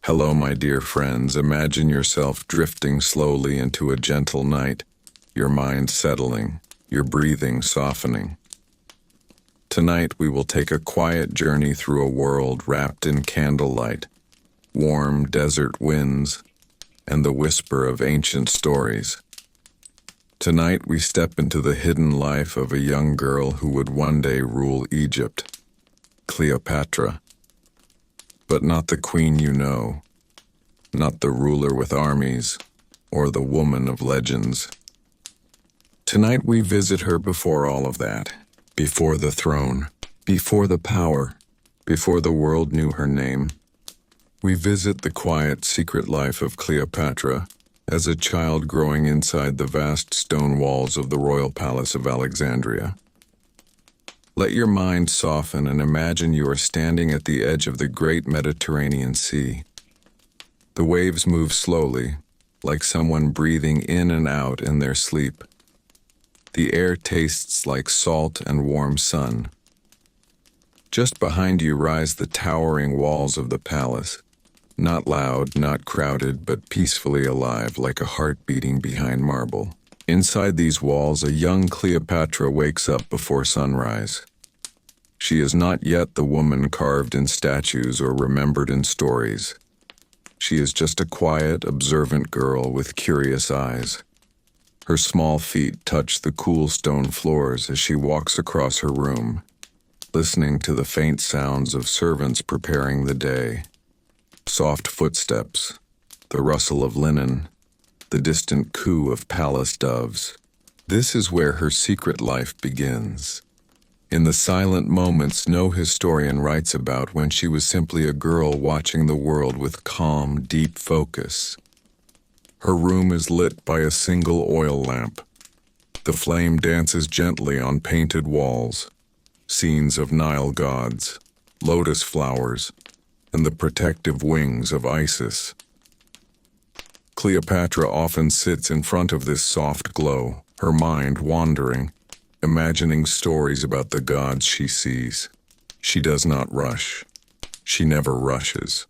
Hello, my dear friends. Imagine yourself drifting slowly into a gentle night, your mind settling, your breathing softening. Tonight we will take a quiet journey through a world wrapped in candlelight, warm desert winds, and the whisper of ancient stories. Tonight we step into the hidden life of a young girl who would one day rule Egypt, Cleopatra. But not the queen you know, not the ruler with armies, or the woman of legends. Tonight we visit her before all of that, before the throne, before the power, before the world knew her name. We visit the quiet, secret life of Cleopatra as a child growing inside the vast stone walls of the royal palace of Alexandria. Let your mind soften and imagine you are standing at the edge of the great Mediterranean Sea. The waves move slowly, like someone breathing in and out in their sleep. The air tastes like salt and warm sun. Just behind you rise the towering walls of the palace, not loud, not crowded, but peacefully alive like a heart beating behind marble. Inside these walls, a young Cleopatra wakes up before sunrise. She is not yet the woman carved in statues or remembered in stories. She is just a quiet, observant girl with curious eyes. Her small feet touch the cool stone floors as she walks across her room, listening to the faint sounds of servants preparing the day. Soft footsteps, the rustle of linen, the distant coo of palace doves. This is where her secret life begins. In the silent moments no historian writes about, when she was simply a girl watching the world with calm, deep focus. Her room is lit by a single oil lamp. The flame dances gently on painted walls, scenes of Nile gods, lotus flowers, and the protective wings of Isis. Cleopatra often sits in front of this soft glow, her mind wandering, imagining stories about the gods she sees. She does not rush. She never rushes.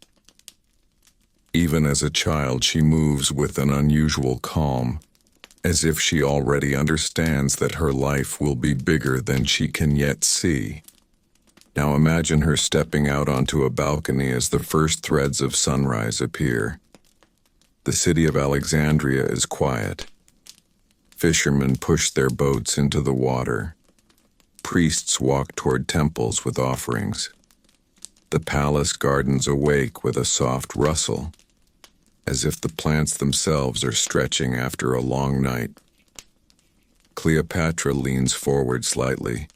Even as a child, she moves with an unusual calm, as if she already understands that her life will be bigger than she can yet see. Now imagine her stepping out onto a balcony as the first threads of sunrise appear. The city of Alexandria is quiet. Fishermen push their boats into the water. Priests walk toward temples with offerings. The palace gardens awake with a soft rustle, as if the plants themselves are stretching after a long night. Cleopatra leans forward slightly,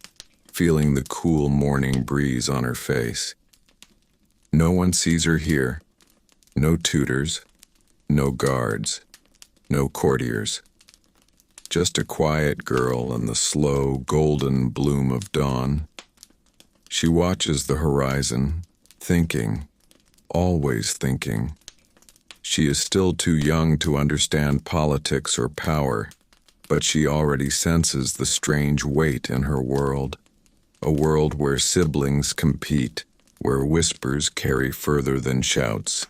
feeling the cool morning breeze on her face. No one sees her here. No tutors, no guards, no courtiers. Just a quiet girl in the slow, golden bloom of dawn. She watches the horizon, thinking, always thinking. She is still too young to understand politics or power, but she already senses the strange weight in her world. A world where siblings compete, where whispers carry further than shouts,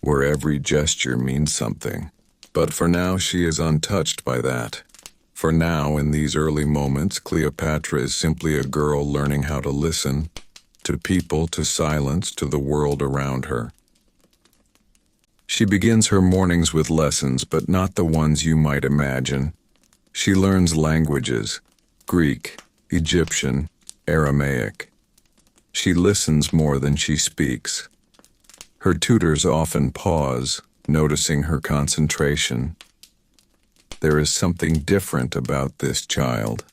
where every gesture means something. But for now, she is untouched by that. For now, in these early moments, Cleopatra is simply a girl learning how to listen to people, to silence, to the world around her. She begins her mornings with lessons, but not the ones you might imagine. She learns languages: Greek, Egyptian, Aramaic. She listens more than she speaks. Her tutors often pause, noticing her concentration. There is something different about this child.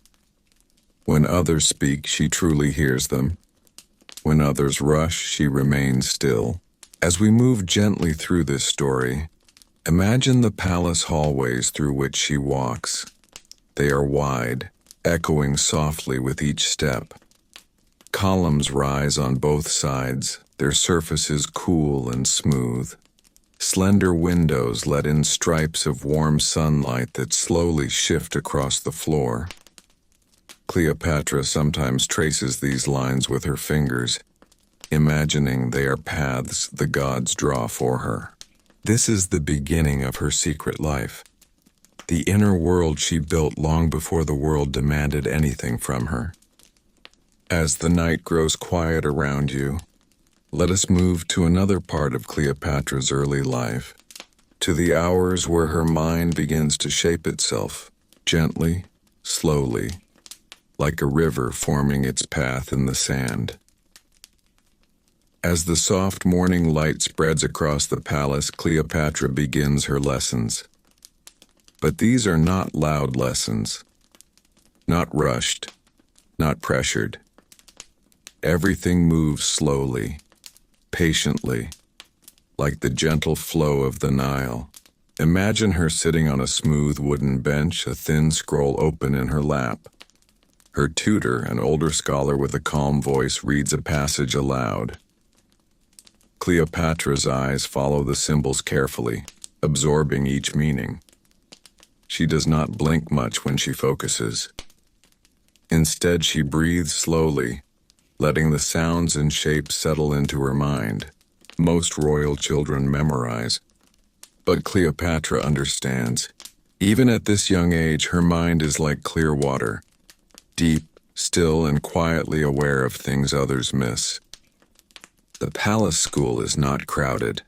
When others speak, she truly hears them. When others rush, she remains still. As we move gently through this story, imagine the palace hallways through which she walks. They are wide, echoing softly with each step. Columns rise on both sides, their surfaces cool and smooth. Slender windows let in stripes of warm sunlight that slowly shift across the floor. Cleopatra sometimes traces these lines with her fingers, imagining they are paths the gods draw for her. This is the beginning of her secret life, the inner world she built long before the world demanded anything from her. As the night grows quiet around you, let us move to another part of Cleopatra's early life, to the hours where her mind begins to shape itself, gently, slowly, like a river forming its path in the sand. As the soft morning light spreads across the palace, Cleopatra begins her lessons. But these are not loud lessons, not rushed, not pressured. Everything moves slowly, patiently, like the gentle flow of the Nile. Imagine her sitting on a smooth wooden bench, a thin scroll open in her lap. Her tutor, an older scholar with a calm voice, reads a passage aloud. Cleopatra's eyes follow the symbols carefully, absorbing each meaning. She does not blink much when she focuses. Instead, she breathes slowly, letting the sounds and shapes settle into her mind. Most royal children memorize, but Cleopatra understands. Even at this young age, her mind is like clear water, deep, still, and quietly aware of things others miss. The palace school is not crowded.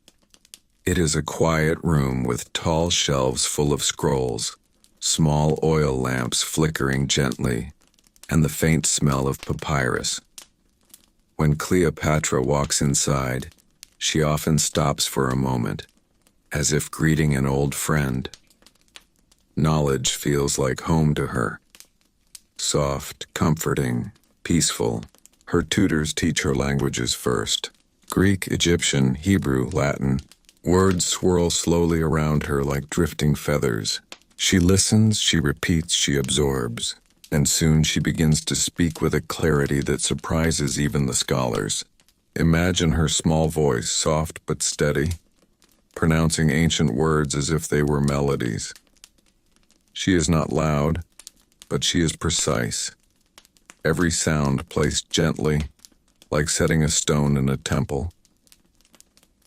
It is a quiet room with tall shelves full of scrolls, small oil lamps flickering gently, and the faint smell of papyrus. When Cleopatra walks inside, she often stops for a moment, as if greeting an old friend. Knowledge feels like home to her. Soft, comforting, peaceful. Her tutors teach her languages first. Greek, Egyptian, Hebrew, Latin. Words swirl slowly around her like drifting feathers. She listens, she repeats, she absorbs. And soon she begins to speak with a clarity that surprises even the scholars. Imagine her small voice, soft but steady, pronouncing ancient words as if they were melodies. She is not loud, but she is precise. Every sound placed gently, like setting a stone in a temple.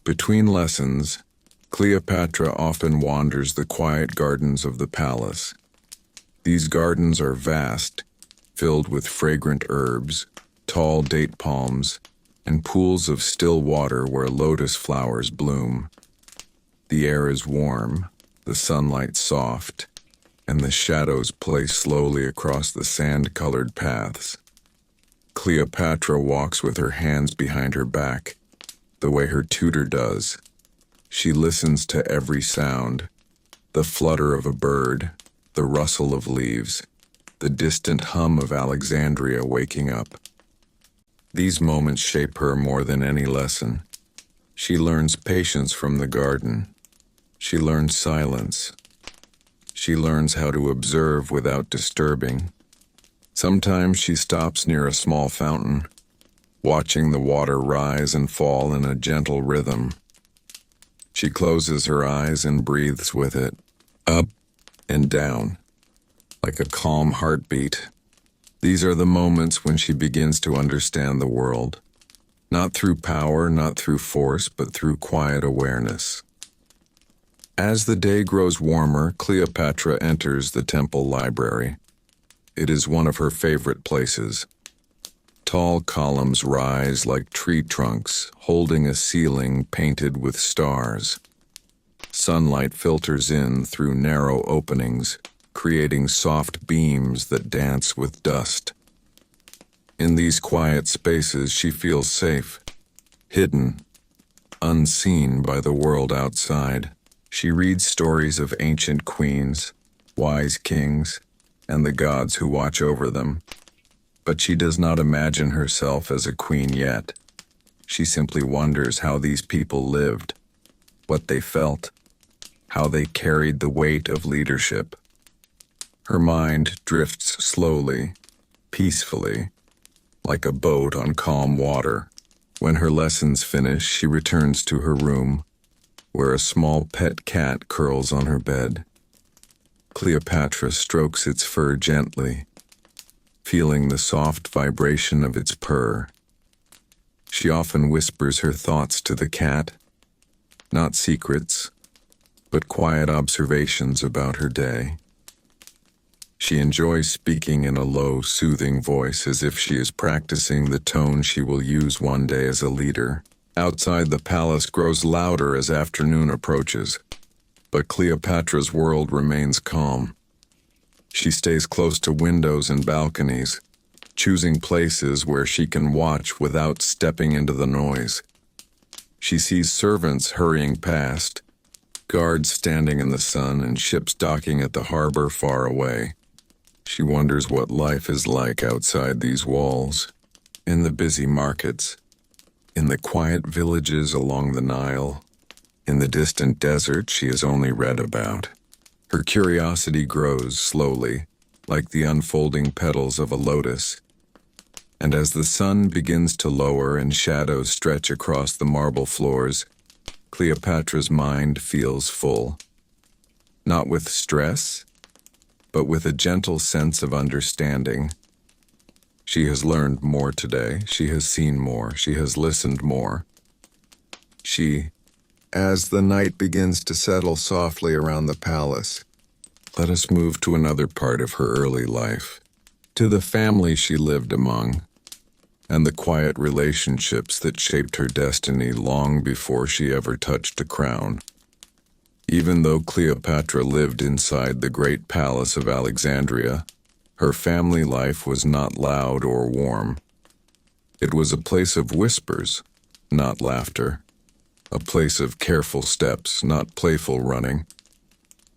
Between lessons, Cleopatra often wanders the quiet gardens of the palace. These gardens are vast, filled with fragrant herbs, tall date palms, and pools of still water where lotus flowers bloom. The air is warm, the sunlight soft, and the shadows play slowly across the sand-colored paths. Cleopatra walks with her hands behind her back, the way her tutor does. She listens to every sound, the flutter of a bird, the rustle of leaves, the distant hum of Alexandria waking up. These moments shape her more than any lesson. She learns patience from the garden. She learns silence. She learns how to observe without disturbing. Sometimes she stops near a small fountain, watching the water rise and fall in a gentle rhythm. She closes her eyes and breathes with it, up and down, like a calm heartbeat. These are the moments when she begins to understand the world, not through power, not through force, but through quiet awareness. As the day grows warmer, Cleopatra enters the temple library. It is one of her favorite places. Tall columns rise like tree trunks, holding a ceiling painted with stars. Sunlight filters in through narrow openings, creating soft beams that dance with dust. In these quiet spaces, she feels safe, hidden, unseen by the world outside. She reads stories of ancient queens, wise kings, and the gods who watch over them. But she does not imagine herself as a queen yet. She simply wonders how these people lived, what they felt, how they carried the weight of leadership. Her mind drifts slowly, peacefully, like a boat on calm water. When her lessons finish, she returns to her room, where a small pet cat curls on her bed. Cleopatra strokes its fur gently, feeling the soft vibration of its purr. She often whispers her thoughts to the cat, not secrets, but quiet observations about her day. She enjoys speaking in a low, soothing voice as if she is practicing the tone she will use one day as a leader. Outside the palace grows louder as afternoon approaches, but Cleopatra's world remains calm. She stays close to windows and balconies, choosing places where she can watch without stepping into the noise. She sees servants hurrying past, guards standing in the sun, and ships docking at the harbor far away. She wonders what life is like outside these walls, in the busy markets, in the quiet villages along the Nile, in the distant desert she has only read about. Her curiosity grows slowly, like the unfolding petals of a lotus. And as the sun begins to lower and shadows stretch across the marble floors, Cleopatra's mind feels full. Not with stress, but with a gentle sense of understanding. She has learned more today, she has seen more, she has listened more. As the night begins to settle softly around the palace, let us move to another part of her early life, to the family she lived among, and the quiet relationships that shaped her destiny long before she ever touched a crown. Even though Cleopatra lived inside the great palace of Alexandria, her family life was not loud or warm. It was a place of whispers, not laughter, a place of careful steps, not playful running.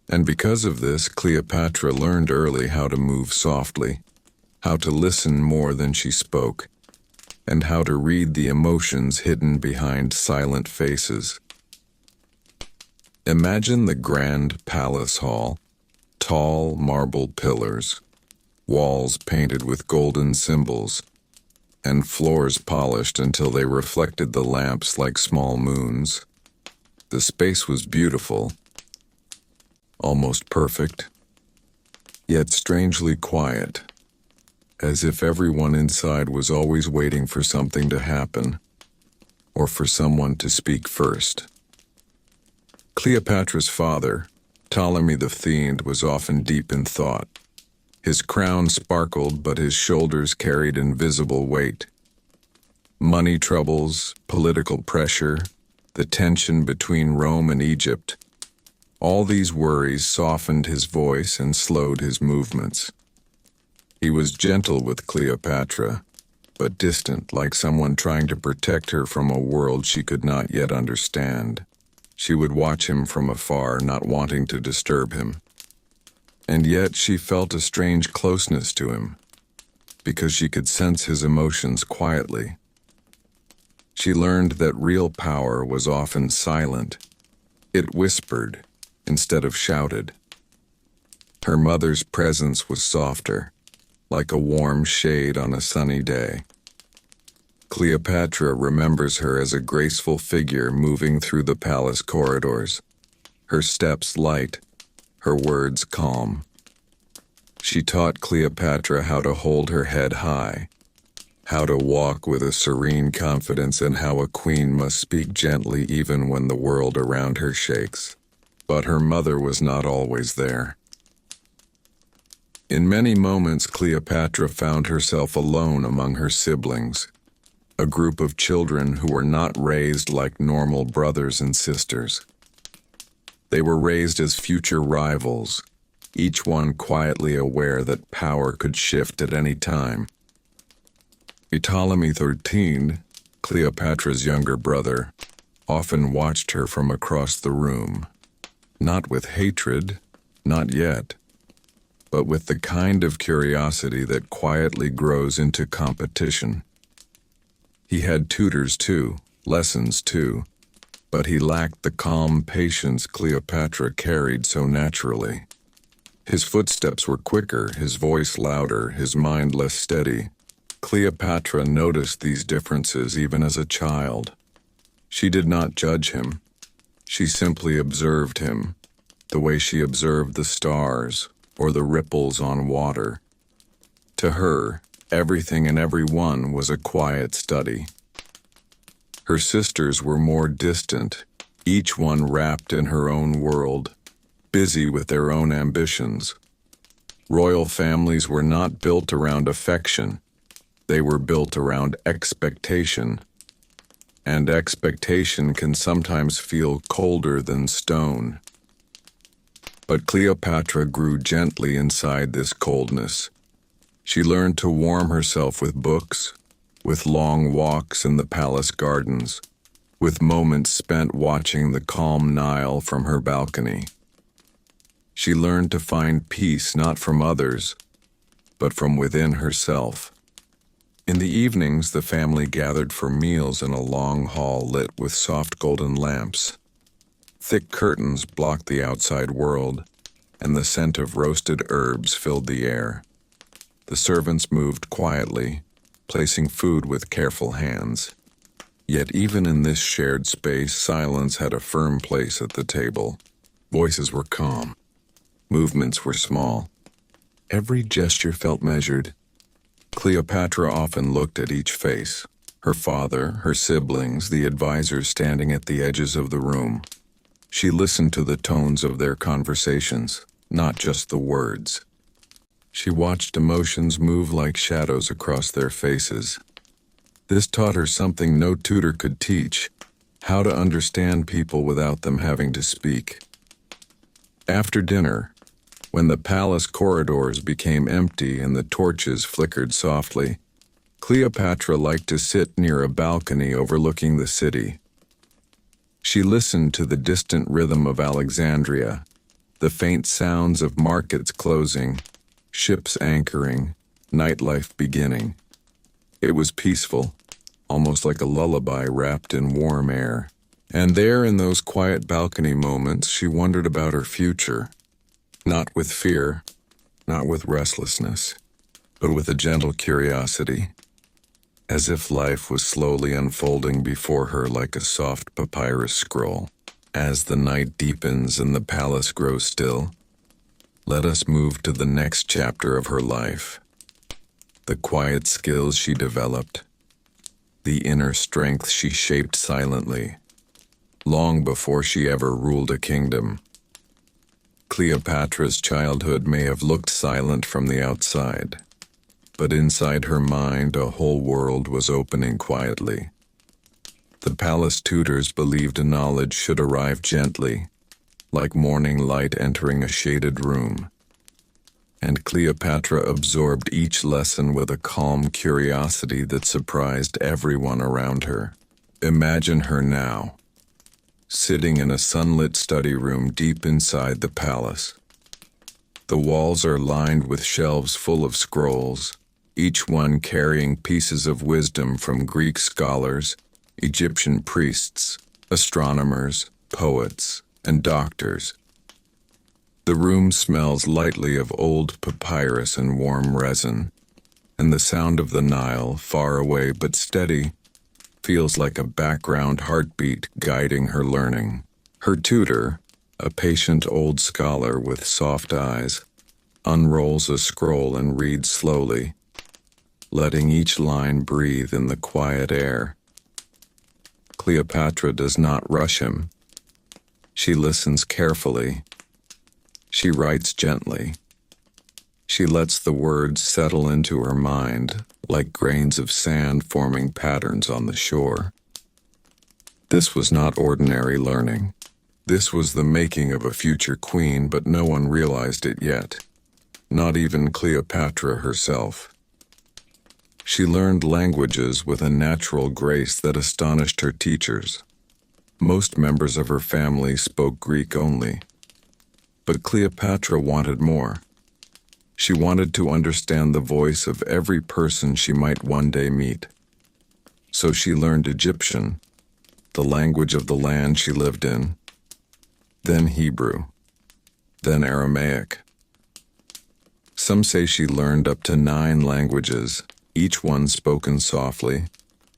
And because of this, Cleopatra learned early how to move softly, how to listen more than she spoke, and how to read the emotions hidden behind silent faces. Imagine the grand palace hall, tall marble pillars, walls painted with golden symbols, and floors polished until they reflected the lamps like small moons. The space was beautiful, almost perfect, yet strangely quiet, as if everyone inside was always waiting for something to happen, or for someone to speak first. Cleopatra's father, Ptolemy the Fiend, was often deep in thought. His crown sparkled, but his shoulders carried invisible weight. Money troubles, political pressure, the tension between Rome and Egypt, all these worries softened his voice and slowed his movements. He was gentle with Cleopatra, but distant, like someone trying to protect her from a world she could not yet understand. She would watch him from afar, not wanting to disturb him. And yet she felt a strange closeness to him, because she could sense his emotions quietly. She learned that real power was often silent. It whispered instead of shouted. Her mother's presence was softer, like a warm shade on a sunny day. Cleopatra remembers her as a graceful figure moving through the palace corridors, her steps light, her words calm. She taught Cleopatra how to hold her head high, how to walk with a serene confidence, and how a queen must speak gently even when the world around her shakes. But her mother was not always there. In many moments, Cleopatra found herself alone among her siblings, a group of children who were not raised like normal brothers and sisters. They were raised as future rivals, each one quietly aware that power could shift at any time. Ptolemy XIII, Cleopatra's younger brother, often watched her from across the room, not with hatred, not yet, but with the kind of curiosity that quietly grows into competition. He had tutors too, lessons too, but he lacked the calm patience Cleopatra carried so naturally. His footsteps were quicker, his voice louder, his mind less steady. Cleopatra noticed these differences even as a child. She did not judge him. She simply observed him, the way she observed the stars or the ripples on water. To her, everything and everyone was a quiet study. Her sisters were more distant, each one wrapped in her own world, busy with their own ambitions. Royal families were not built around affection, they were built around expectation. And expectation can sometimes feel colder than stone. But Cleopatra grew gently inside this coldness. She learned to warm herself with books, with long walks in the palace gardens, with moments spent watching the calm Nile from her balcony. She learned to find peace not from others, but from within herself. In the evenings, the family gathered for meals in a long hall lit with soft golden lamps. Thick curtains blocked the outside world, and the scent of roasted herbs filled the air. The servants moved quietly, placing food with careful hands. Yet even in this shared space, silence had a firm place at the table. Voices were calm. Movements were small. Every gesture felt measured. Cleopatra often looked at each face, her father, her siblings, the advisors standing at the edges of the room. She listened to the tones of their conversations, not just the words. She watched emotions move like shadows across their faces. This taught her something no tutor could teach, how to understand people without them having to speak. After dinner, when the palace corridors became empty and the torches flickered softly, Cleopatra liked to sit near a balcony overlooking the city. She listened to the distant rhythm of Alexandria, the faint sounds of markets closing, ships anchoring, nightlife beginning. It was peaceful, almost like a lullaby wrapped in warm air. And there, in those quiet balcony moments, she wondered about her future. Not with fear, not with restlessness, but with a gentle curiosity, as if life was slowly unfolding before her like a soft papyrus scroll. As the night deepens and the palace grows still, let us move to the next chapter of her life. The quiet skills she developed, the inner strength she shaped silently, long before she ever ruled a kingdom. Cleopatra's childhood may have looked silent from the outside, but inside her mind a whole world was opening quietly. The palace tutors believed knowledge should arrive gently, like morning light entering a shaded room. And Cleopatra absorbed each lesson with a calm curiosity that surprised everyone around her. Imagine her now, sitting in a sunlit study room deep inside the palace. The walls are lined with shelves full of scrolls, each one carrying pieces of wisdom from Greek scholars, Egyptian priests, astronomers, poets, and doctors. The room smells lightly of old papyrus and warm resin, and the sound of the Nile, far away but steady, feels like a background heartbeat guiding her learning. Her tutor, a patient old scholar with soft eyes, unrolls a scroll and reads slowly, letting each line breathe in the quiet air. Cleopatra does not rush him. She listens carefully. She writes gently. She lets the words settle into her mind, like grains of sand forming patterns on the shore. This was not ordinary learning. This was the making of a future queen, but no one realized it yet, not even Cleopatra herself. She learned languages with a natural grace that astonished her teachers. Most members of her family spoke Greek only, but Cleopatra wanted more. She wanted to understand the voice of every person she might one day meet. So she learned Egyptian, the language of the land she lived in, then Hebrew, then Aramaic. Some say she learned up to 9 languages, each one spoken softly,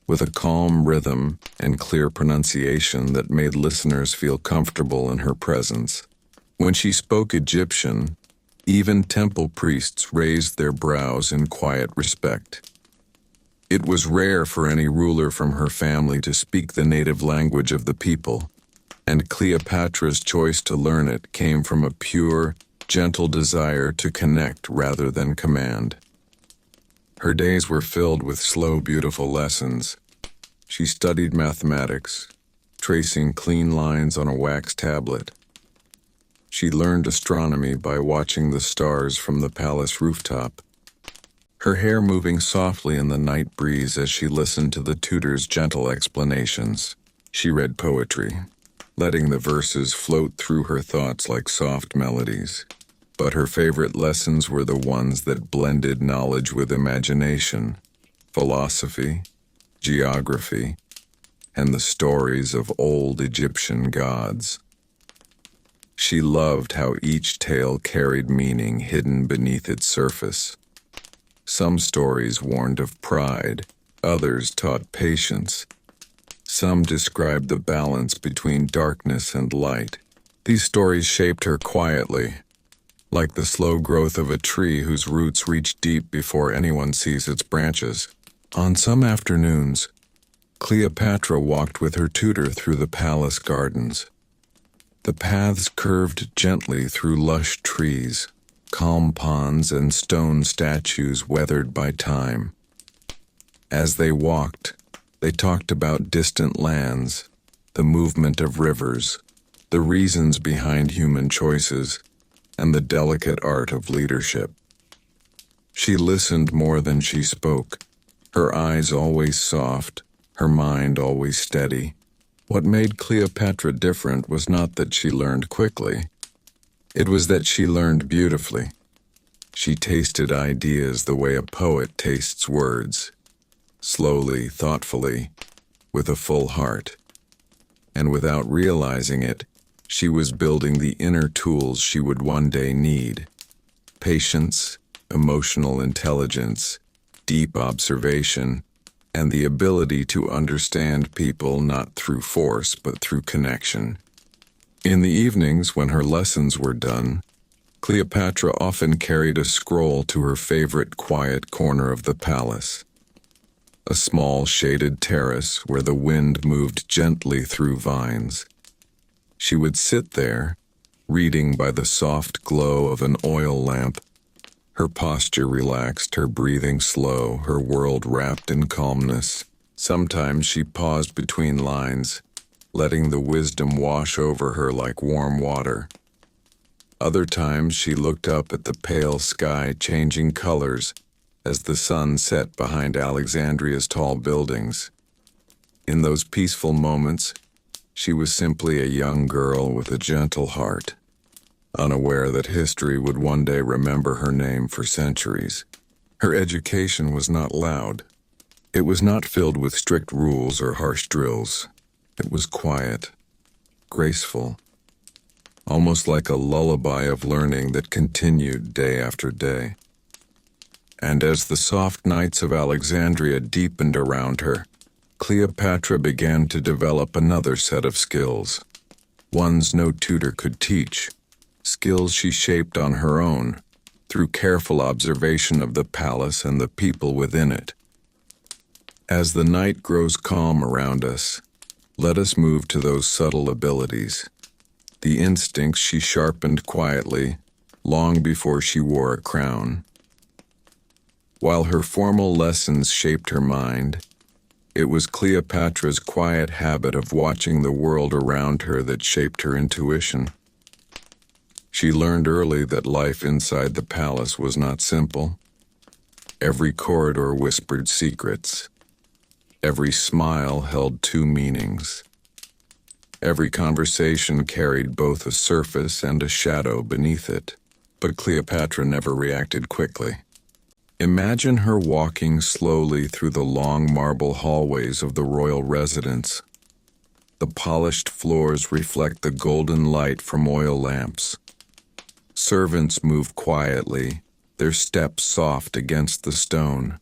with a calm rhythm and clear pronunciation that made listeners feel comfortable in her presence. When she spoke Egyptian, even temple priests raised their brows in quiet respect. It was rare for any ruler from her family to speak the native language of the people, and Cleopatra's choice to learn it came from a pure, gentle desire to connect rather than command. Her days were filled with slow, beautiful lessons. She studied mathematics, tracing clean lines on a wax tablet. She learned astronomy by watching the stars from the palace rooftop, her hair moving softly in the night breeze as she listened to the tutor's gentle explanations. She read poetry, letting the verses float through her thoughts like soft melodies. But her favorite lessons were the ones that blended knowledge with imagination, philosophy, geography, and the stories of old Egyptian gods. She loved how each tale carried meaning hidden beneath its surface. Some stories warned of pride, others taught patience. Some described the balance between darkness and light. These stories shaped her quietly, like the slow growth of a tree whose roots reach deep before anyone sees its branches. On some afternoons, Cleopatra walked with her tutor through the palace gardens. The paths curved gently through lush trees, calm ponds and stone statues weathered by time. As they walked, they talked about distant lands, the movement of rivers, the reasons behind human choices, and the delicate art of leadership. She listened more than she spoke, her eyes always soft, her mind always steady. What made Cleopatra different was not that she learned quickly. It was that she learned beautifully. She tasted ideas the way a poet tastes words, slowly, thoughtfully, with a full heart. And without realizing it, she was building the inner tools she would one day need: patience, emotional intelligence, deep observation, and the ability to understand people not through force but through connection. In the evenings, when her lessons were done, Cleopatra often carried a scroll to her favorite quiet corner of the palace, a small shaded terrace where the wind moved gently through vines. She would sit there, reading by the soft glow of an oil lamp, her posture relaxed, her breathing slow, her world wrapped in calmness. Sometimes she paused between lines, letting the wisdom wash over her like warm water. Other times she looked up at the pale sky changing colors as the sun set behind Alexandria's tall buildings. In those peaceful moments, she was simply a young girl with a gentle heart, unaware that history would one day remember her name for centuries. Her education was not loud. It was not filled with strict rules or harsh drills. It was quiet, graceful, almost like a lullaby of learning that continued day after day. And as the soft nights of Alexandria deepened around her, Cleopatra began to develop another set of skills, ones no tutor could teach, skills she shaped on her own, through careful observation of the palace and the people within it. As the night grows calm around us, let us move to those subtle abilities, the instincts she sharpened quietly, long before she wore a crown. While her formal lessons shaped her mind, it was Cleopatra's quiet habit of watching the world around her that shaped her intuition. She learned early that life inside the palace was not simple. Every corridor whispered secrets. Every smile held two meanings. Every conversation carried both a surface and a shadow beneath it. But Cleopatra never reacted quickly. Imagine her walking slowly through the long marble hallways of the royal residence. The polished floors reflect the golden light from oil lamps. Servants move quietly, their steps soft against the stone.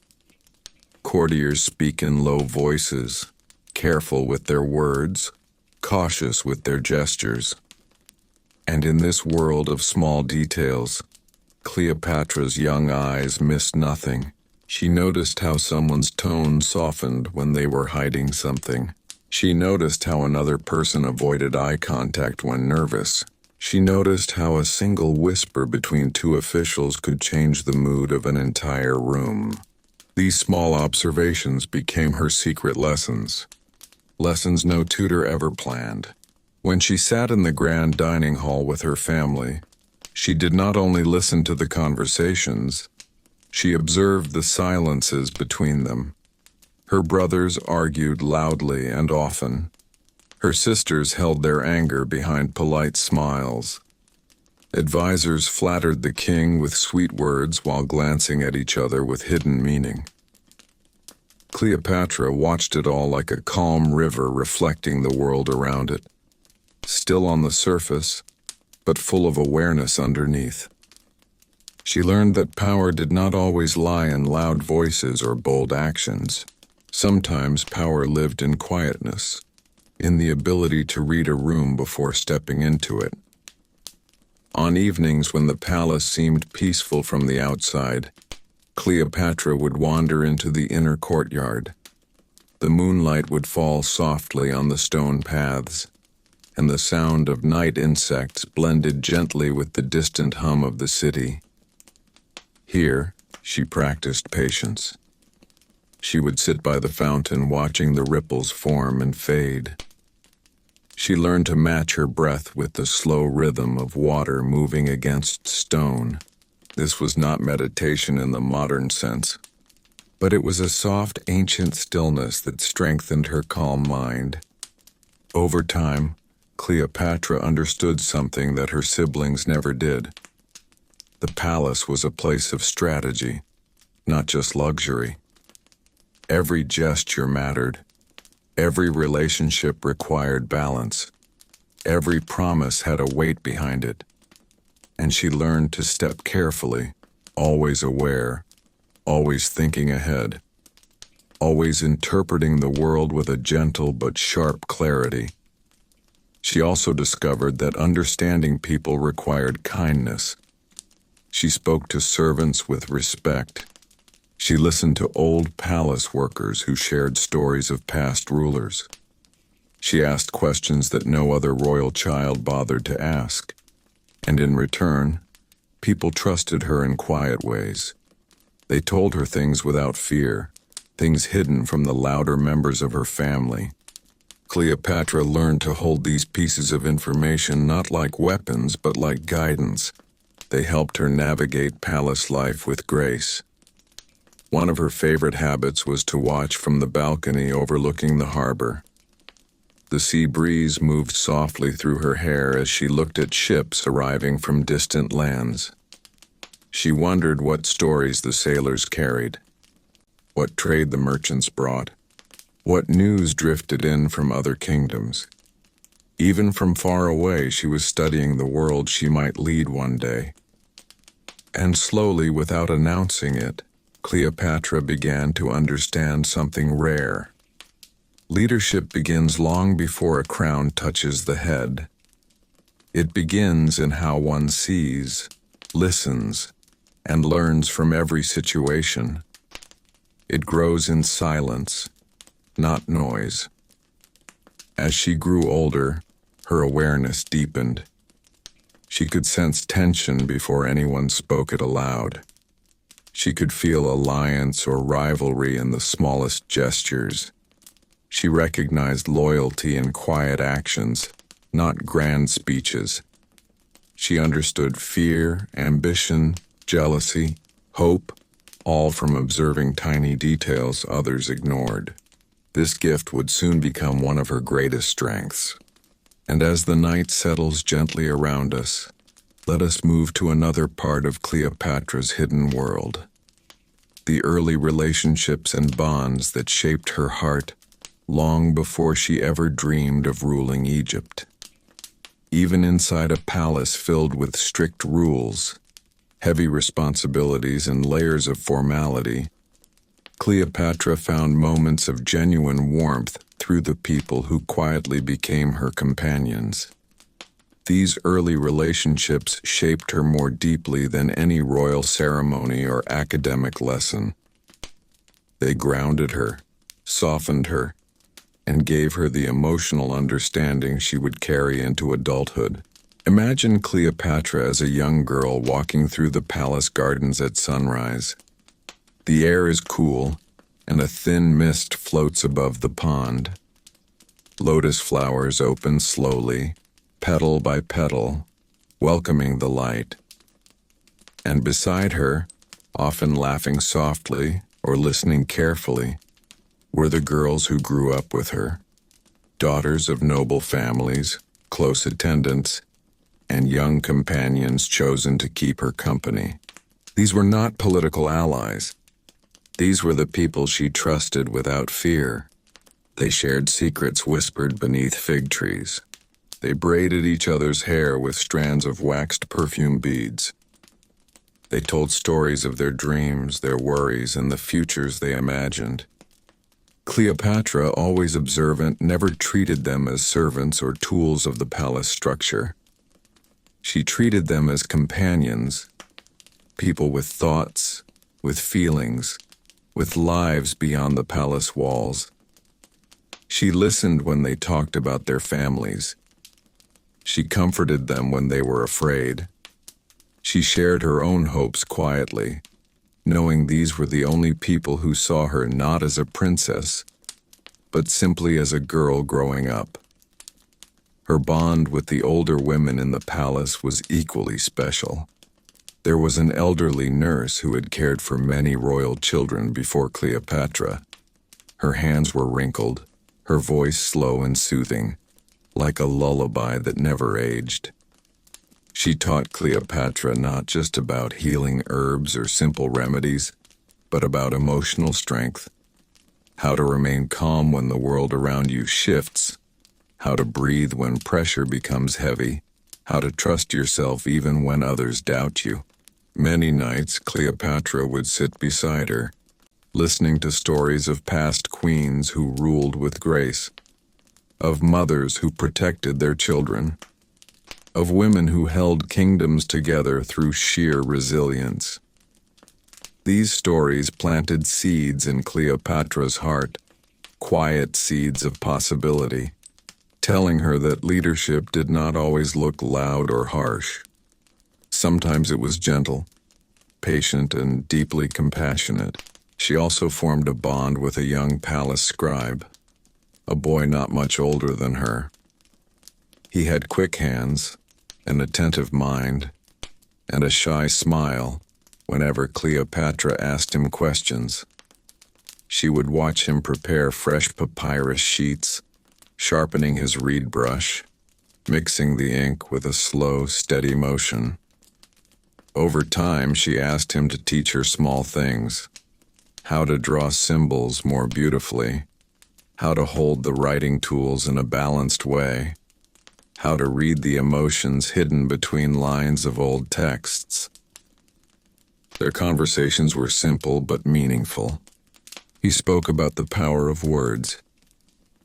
Courtiers speak in low voices, careful with their words, cautious with their gestures. And in this world of small details, Cleopatra's young eyes missed nothing. She noticed how someone's tone softened when they were hiding something. She noticed how another person avoided eye contact when nervous. She noticed how a single whisper between two officials could change the mood of an entire room. These small observations became her secret lessons. Lessons no tutor ever planned. When she sat in the grand dining hall with her family, she did not only listen to the conversations, she observed the silences between them. Her brothers argued loudly and often. Her sisters held their anger behind polite smiles. Advisors flattered the king with sweet words while glancing at each other with hidden meaning. Cleopatra watched it all like a calm river reflecting the world around it, still on the surface, but full of awareness underneath. She learned that power did not always lie in loud voices or bold actions. Sometimes power lived in quietness, in the ability to read a room before stepping into it. On evenings when the palace seemed peaceful from the outside, Cleopatra would wander into the inner courtyard. The moonlight would fall softly on the stone paths, and the sound of night insects blended gently with the distant hum of the city. Here, she practiced patience. She would sit by the fountain watching the ripples form and fade. She learned to match her breath with the slow rhythm of water moving against stone. This was not meditation in the modern sense, but it was a soft, ancient stillness that strengthened her calm mind. Over time, Cleopatra understood something that her siblings never did. The palace was a place of strategy, not just luxury. Every gesture mattered. Every relationship required balance. Every promise had a weight behind it. And she learned to step carefully, always aware, always thinking ahead, always interpreting the world with a gentle but sharp clarity. She also discovered that understanding people required kindness. She spoke to servants with respect. She listened to old palace workers who shared stories of past rulers. She asked questions that no other royal child bothered to ask. And in return, people trusted her in quiet ways. They told her things without fear, things hidden from the louder members of her family. Cleopatra learned to hold these pieces of information not like weapons but like guidance. They helped her navigate palace life with grace. One of her favorite habits was to watch from the balcony overlooking the harbor. The sea breeze moved softly through her hair as she looked at ships arriving from distant lands. She wondered what stories the sailors carried, what trade the merchants brought, what news drifted in from other kingdoms. Even from far away, she was studying the world she might lead one day. And slowly, without announcing it, Cleopatra began to understand something rare. Leadership begins long before a crown touches the head. It begins in how one sees, listens, and learns from every situation. It grows in silence, not noise. As she grew older, her awareness deepened. She could sense tension before anyone spoke it aloud. She could feel alliance or rivalry in the smallest gestures. She recognized loyalty in quiet actions, not grand speeches. She understood fear, ambition, jealousy, hope, all from observing tiny details others ignored. This gift would soon become one of her greatest strengths. And as the night settles gently around us, let us move to another part of Cleopatra's hidden world. The early relationships and bonds that shaped her heart long before she ever dreamed of ruling Egypt. Even inside a palace filled with strict rules, heavy responsibilities, and layers of formality, Cleopatra found moments of genuine warmth through the people who quietly became her companions. These early relationships shaped her more deeply than any royal ceremony or academic lesson. They grounded her, softened her, and gave her the emotional understanding she would carry into adulthood. Imagine Cleopatra as a young girl walking through the palace gardens at sunrise. The air is cool, and a thin mist floats above the pond. Lotus flowers open slowly, petal by petal, welcoming the light. And beside her, often laughing softly or listening carefully, were the girls who grew up with her, daughters of noble families, close attendants, and young companions chosen to keep her company. These were not political allies. These were the people she trusted without fear. They shared secrets whispered beneath fig trees. They braided each other's hair with strands of waxed perfume beads. They told stories of their dreams, their worries, and the futures they imagined. Cleopatra, always observant, never treated them as servants or tools of the palace structure. She treated them as companions, people with thoughts, with feelings, with lives beyond the palace walls. She listened when they talked about their families. She comforted them when they were afraid. She shared her own hopes quietly, knowing these were the only people who saw her not as a princess, but simply as a girl growing up. Her bond with the older women in the palace was equally special. There was an elderly nurse who had cared for many royal children before Cleopatra. Her hands were wrinkled, her voice slow and soothing, like a lullaby that never aged. She taught Cleopatra not just about healing herbs or simple remedies, but about emotional strength, how to remain calm when the world around you shifts, how to breathe when pressure becomes heavy, how to trust yourself even when others doubt you. Many nights, Cleopatra would sit beside her, listening to stories of past queens who ruled with grace, of mothers who protected their children, of women who held kingdoms together through sheer resilience. These stories planted seeds in Cleopatra's heart, quiet seeds of possibility, telling her that leadership did not always look loud or harsh. Sometimes it was gentle, patient, and deeply compassionate. She also formed a bond with a young palace scribe, a boy not much older than her. He had quick hands, an attentive mind, and a shy smile whenever Cleopatra asked him questions. She would watch him prepare fresh papyrus sheets, sharpening his reed brush, mixing the ink with a slow, steady motion. Over time, she asked him to teach her small things, how to draw symbols more beautifully, how to hold the writing tools in a balanced way, how to read the emotions hidden between lines of old texts. Their conversations were simple but meaningful. He spoke about the power of words.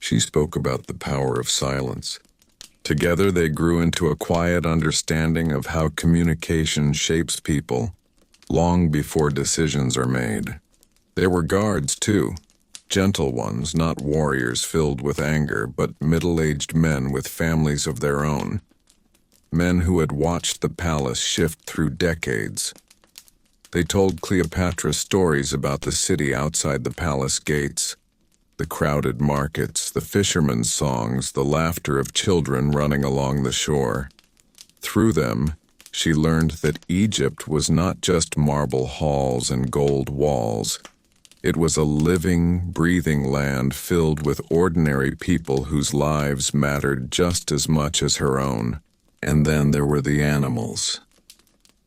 She spoke about the power of silence. Together they grew into a quiet understanding of how communication shapes people long before decisions are made. There were guards, too. Gentle ones, not warriors filled with anger, but middle-aged men with families of their own. Men who had watched the palace shift through decades. They told Cleopatra stories about the city outside the palace gates, the crowded markets, the fishermen's songs, the laughter of children running along the shore. Through them, she learned that Egypt was not just marble halls and gold walls. It was a living, breathing land filled with ordinary people whose lives mattered just as much as her own. And then there were the animals.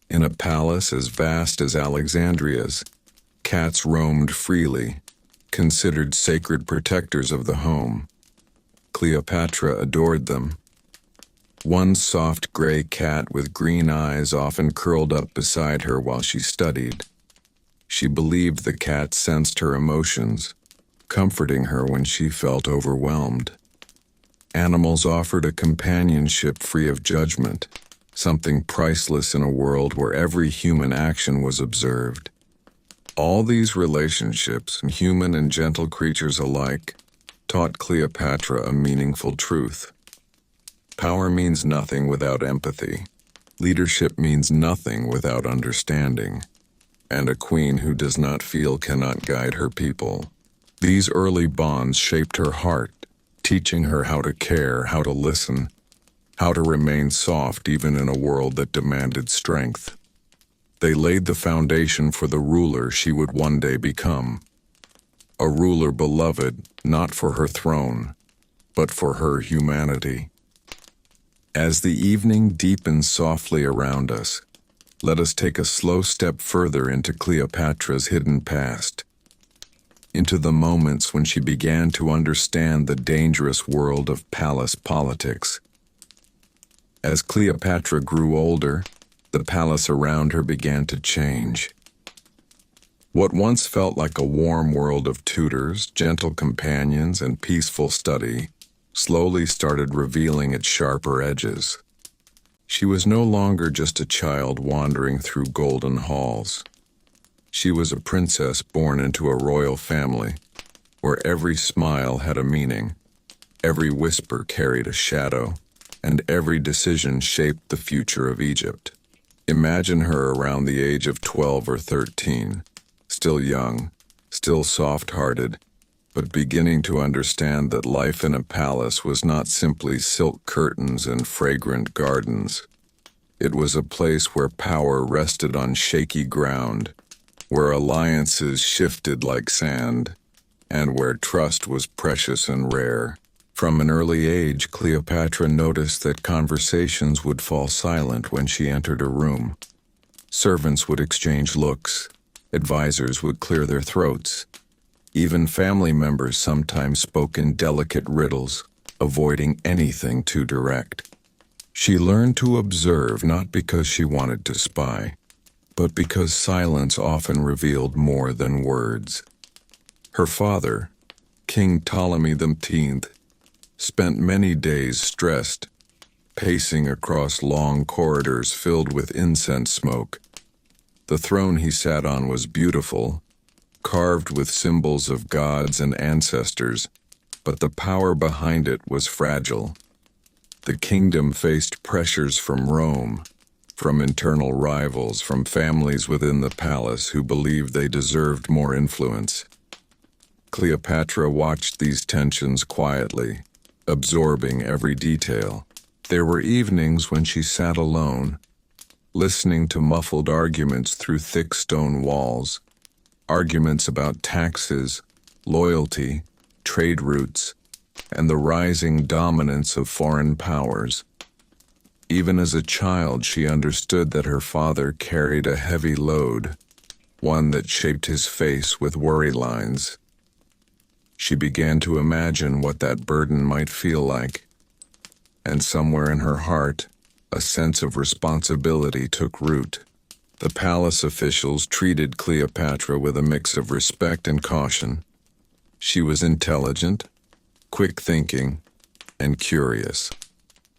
In a palace as vast as Alexandria's, cats roamed freely, considered sacred protectors of the home. Cleopatra adored them. One soft gray cat with green eyes often curled up beside her while she studied. She believed the cat sensed her emotions, comforting her when she felt overwhelmed. Animals offered a companionship free of judgment, something priceless in a world where every human action was observed. All these relationships, human and gentle creatures alike, taught Cleopatra a meaningful truth. Power means nothing without empathy. Leadership means nothing without understanding. And a queen who does not feel cannot guide her people. These early bonds shaped her heart, teaching her how to care, how to listen, how to remain soft even in a world that demanded strength. They laid the foundation for the ruler she would one day become. A ruler beloved not for her throne, but for her humanity. As the evening deepens softly around us, let us take a slow step further into Cleopatra's hidden past, into the moments when she began to understand the dangerous world of palace politics. As Cleopatra grew older, the palace around her began to change. What once felt like a warm world of tutors, gentle companions, and peaceful study slowly started revealing its sharper edges. She was no longer just a child wandering through golden halls. She was a princess born into a royal family, where every smile had a meaning, every whisper carried a shadow, and every decision shaped the future of Egypt. Imagine her around the age of 12 or 13, still young, still soft-hearted, but beginning to understand that life in a palace was not simply silk curtains and fragrant gardens. It was a place where power rested on shaky ground, where alliances shifted like sand, and where trust was precious and rare. From an early age, Cleopatra noticed that conversations would fall silent when she entered a room. Servants would exchange looks, advisors would clear their throats. Even family members sometimes spoke in delicate riddles, avoiding anything too direct. She learned to observe not because she wanted to spy, but because silence often revealed more than words. Her father, King Ptolemy XIII, spent many days stressed, pacing across long corridors filled with incense smoke. The throne he sat on was beautiful, carved with symbols of gods and ancestors, but the power behind it was fragile. The kingdom faced pressures from Rome, from internal rivals, from families within the palace who believed they deserved more influence. Cleopatra watched these tensions quietly, absorbing every detail. There were evenings when she sat alone, listening to muffled arguments through thick stone walls, arguments about taxes, loyalty, trade routes, and the rising dominance of foreign powers. Even as a child, she understood that her father carried a heavy load, one that shaped his face with worry lines. She began to imagine what that burden might feel like, and somewhere in her heart, a sense of responsibility took root. The palace officials treated Cleopatra with a mix of respect and caution. She was intelligent, quick-thinking, and curious,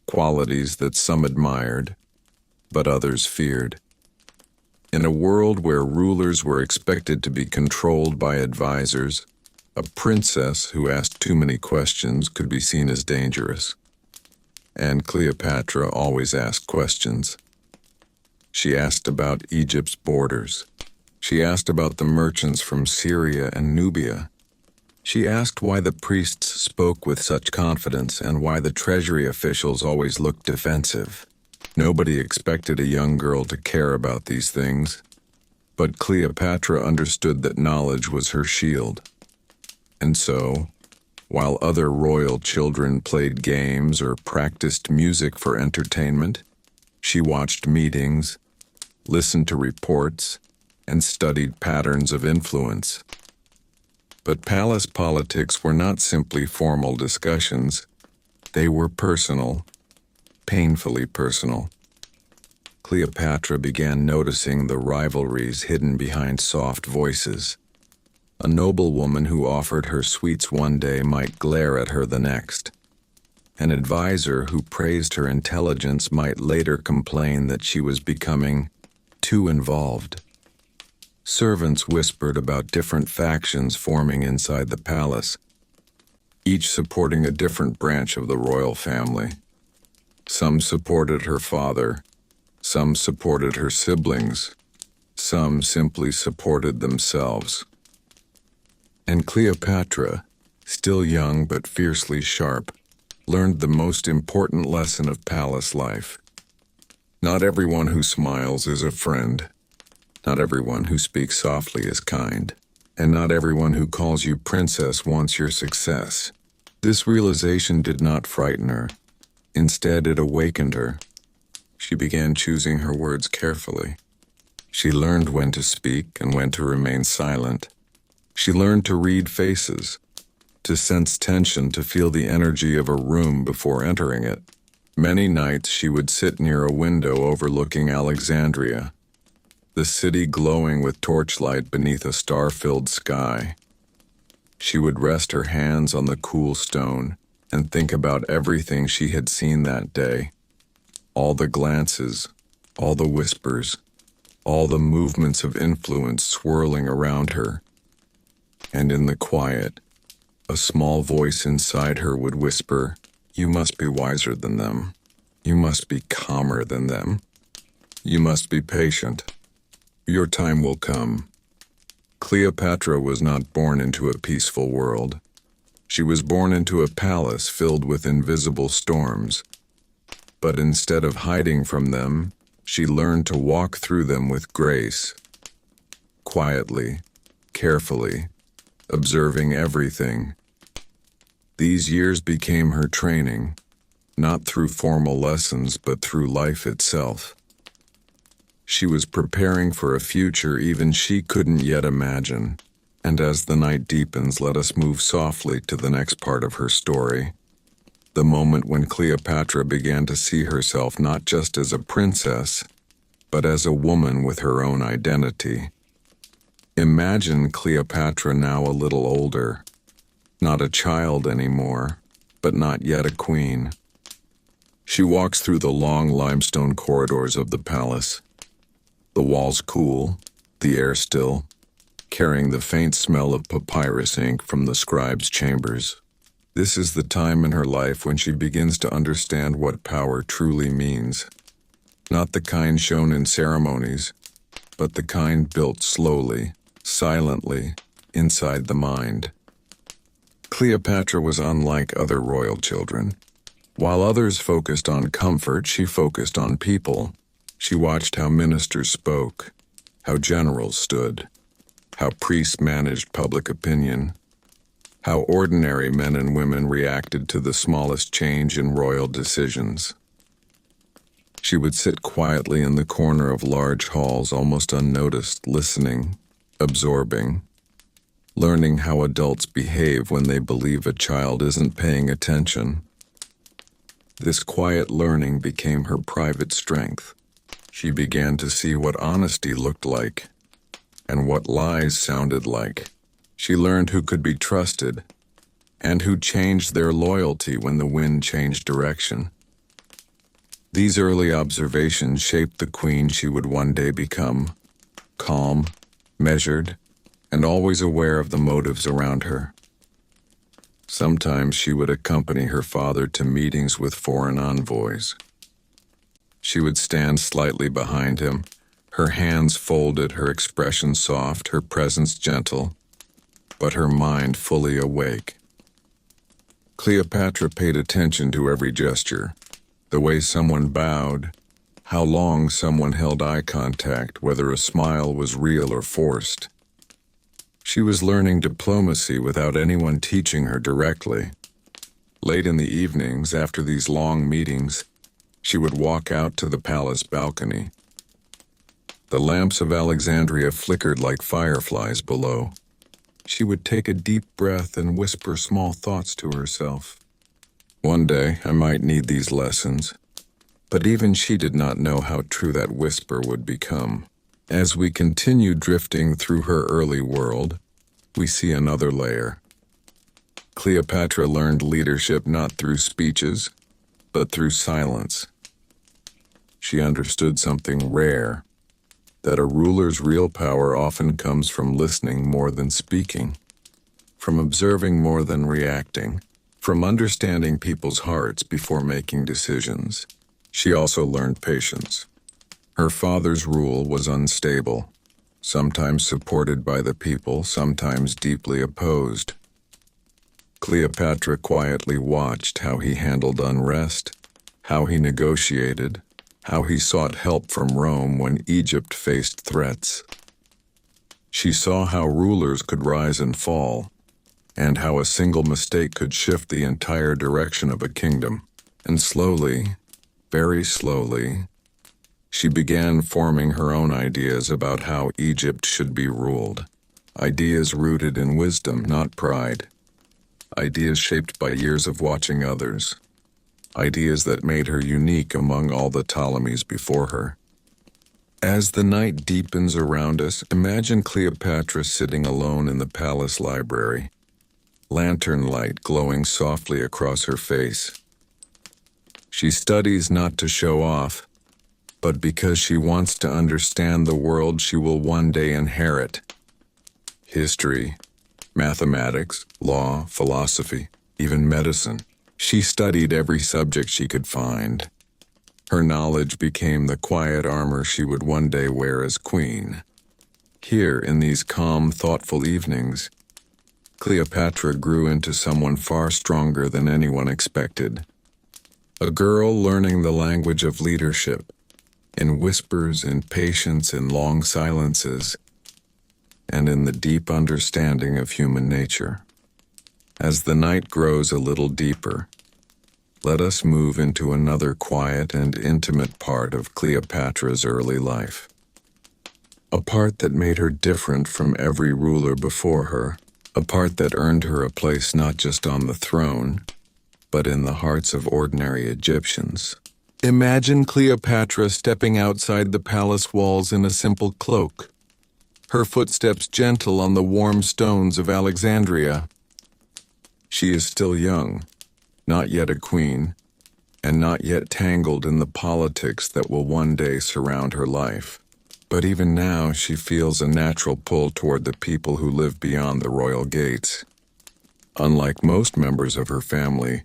qualities that some admired, but others feared. In a world where rulers were expected to be controlled by advisors, a princess who asked too many questions could be seen as dangerous. And Cleopatra always asked questions. She asked about Egypt's borders. She asked about the merchants from Syria and Nubia. She asked why the priests spoke with such confidence and why the treasury officials always looked defensive. Nobody expected a young girl to care about these things, but Cleopatra understood that knowledge was her shield. And so, while other royal children played games or practiced music for entertainment, she watched meetings, listened to reports, and studied patterns of influence. But palace politics were not simply formal discussions. They were personal, painfully personal. Cleopatra began noticing the rivalries hidden behind soft voices. A noblewoman who offered her sweets one day might glare at her the next. An advisor who praised her intelligence might later complain that she was becoming too involved. Servants whispered about different factions forming inside the palace, each supporting a different branch of the royal family. Some supported her father, some supported her siblings, some simply supported themselves. And Cleopatra, still young but fiercely sharp, learned the most important lesson of palace life. Not everyone who smiles is a friend. Not everyone who speaks softly is kind. And not everyone who calls you princess wants your success. This realization did not frighten her. Instead, it awakened her. She began choosing her words carefully. She learned when to speak and when to remain silent. She learned to read faces, to sense tension, to feel the energy of a room before entering it. Many nights she would sit near a window overlooking Alexandria, the city glowing with torchlight beneath a star-filled sky. She would rest her hands on the cool stone and think about everything she had seen that day. All the glances, all the whispers, all the movements of influence swirling around her. And in the quiet, a small voice inside her would whisper, "You must be wiser than them. You must be calmer than them. You must be patient. Your time will come." Cleopatra was not born into a peaceful world. She was born into a palace filled with invisible storms. But instead of hiding from them, she learned to walk through them with grace. Quietly, carefully, observing everything. These years became her training, not through formal lessons but through life itself. She was preparing for a future even she couldn't yet imagine. And as the night deepens, let us move softly to the next part of her story. The moment when Cleopatra began to see herself not just as a princess, but as a woman with her own identity. Imagine Cleopatra now a little older, not a child anymore, but not yet a queen. She walks through the long limestone corridors of the palace. The walls cool, the air still, carrying the faint smell of papyrus ink from the scribe's chambers. This is the time in her life when she begins to understand what power truly means. Not the kind shown in ceremonies, but the kind built slowly, silently, inside the mind. Cleopatra was unlike other royal children. While others focused on comfort, she focused on people. She watched how ministers spoke, how generals stood, how priests managed public opinion, how ordinary men and women reacted to the smallest change in royal decisions. She would sit quietly in the corner of large halls, almost unnoticed, listening, absorbing, learning how adults behave when they believe a child isn't paying attention. This quiet learning became her private strength. She began to see what honesty looked like and what lies sounded like. She learned who could be trusted and who changed their loyalty when the wind changed direction. These early observations shaped the queen she would one day become, calm, measured, and always aware of the motives around her. Sometimes she would accompany her father to meetings with foreign envoys. She would stand slightly behind him, her hands folded, her expression soft, her presence gentle, but her mind fully awake. Cleopatra paid attention to every gesture, the way someone bowed, how long someone held eye contact, whether a smile was real or forced. She was learning diplomacy without anyone teaching her directly. Late in the evenings, after these long meetings, she would walk out to the palace balcony. The lamps of Alexandria flickered like fireflies below. She would take a deep breath and whisper small thoughts to herself. One day, I might need these lessons. But even she did not know how true that whisper would become. As we continue drifting through her early world, we see another layer. Cleopatra learned leadership not through speeches, but through silence. She understood something rare. that a ruler's real power often comes from listening more than speaking, from observing more than reacting, from understanding people's hearts before making decisions. She also learned patience. Her father's rule was unstable, sometimes supported by the people, sometimes deeply opposed. Cleopatra quietly watched how he handled unrest, how he negotiated, how he sought help from Rome when Egypt faced threats. She saw how rulers could rise and fall, and how a single mistake could shift the entire direction of a kingdom. And slowly, very slowly, she began forming her own ideas about how Egypt should be ruled. Ideas rooted in wisdom, not pride. Ideas shaped by years of watching others. Ideas that made her unique among all the Ptolemies before her. As the night deepens around us, imagine Cleopatra sitting alone in the palace library, lantern light glowing softly across her face. She studies not to show off, but because she wants to understand the world she will one day inherit. History, mathematics, law, philosophy, even medicine. She studied every subject she could find. Her knowledge became the quiet armor she would one day wear as queen. Here, in these calm, thoughtful evenings, Cleopatra grew into someone far stronger than anyone expected. A girl learning the language of leadership, in whispers, in patience, in long silences, and in the deep understanding of human nature. As the night grows a little deeper, let us move into another quiet and intimate part of Cleopatra's early life. A part that made her different from every ruler before her, a part that earned her a place not just on the throne, but in the hearts of ordinary Egyptians. Imagine Cleopatra stepping outside the palace walls in a simple cloak, her footsteps gentle on the warm stones of Alexandria. She is still young, not yet a queen, and not yet tangled in the politics that will one day surround her life. But even now she feels a natural pull toward the people who live beyond the royal gates. Unlike most members of her family,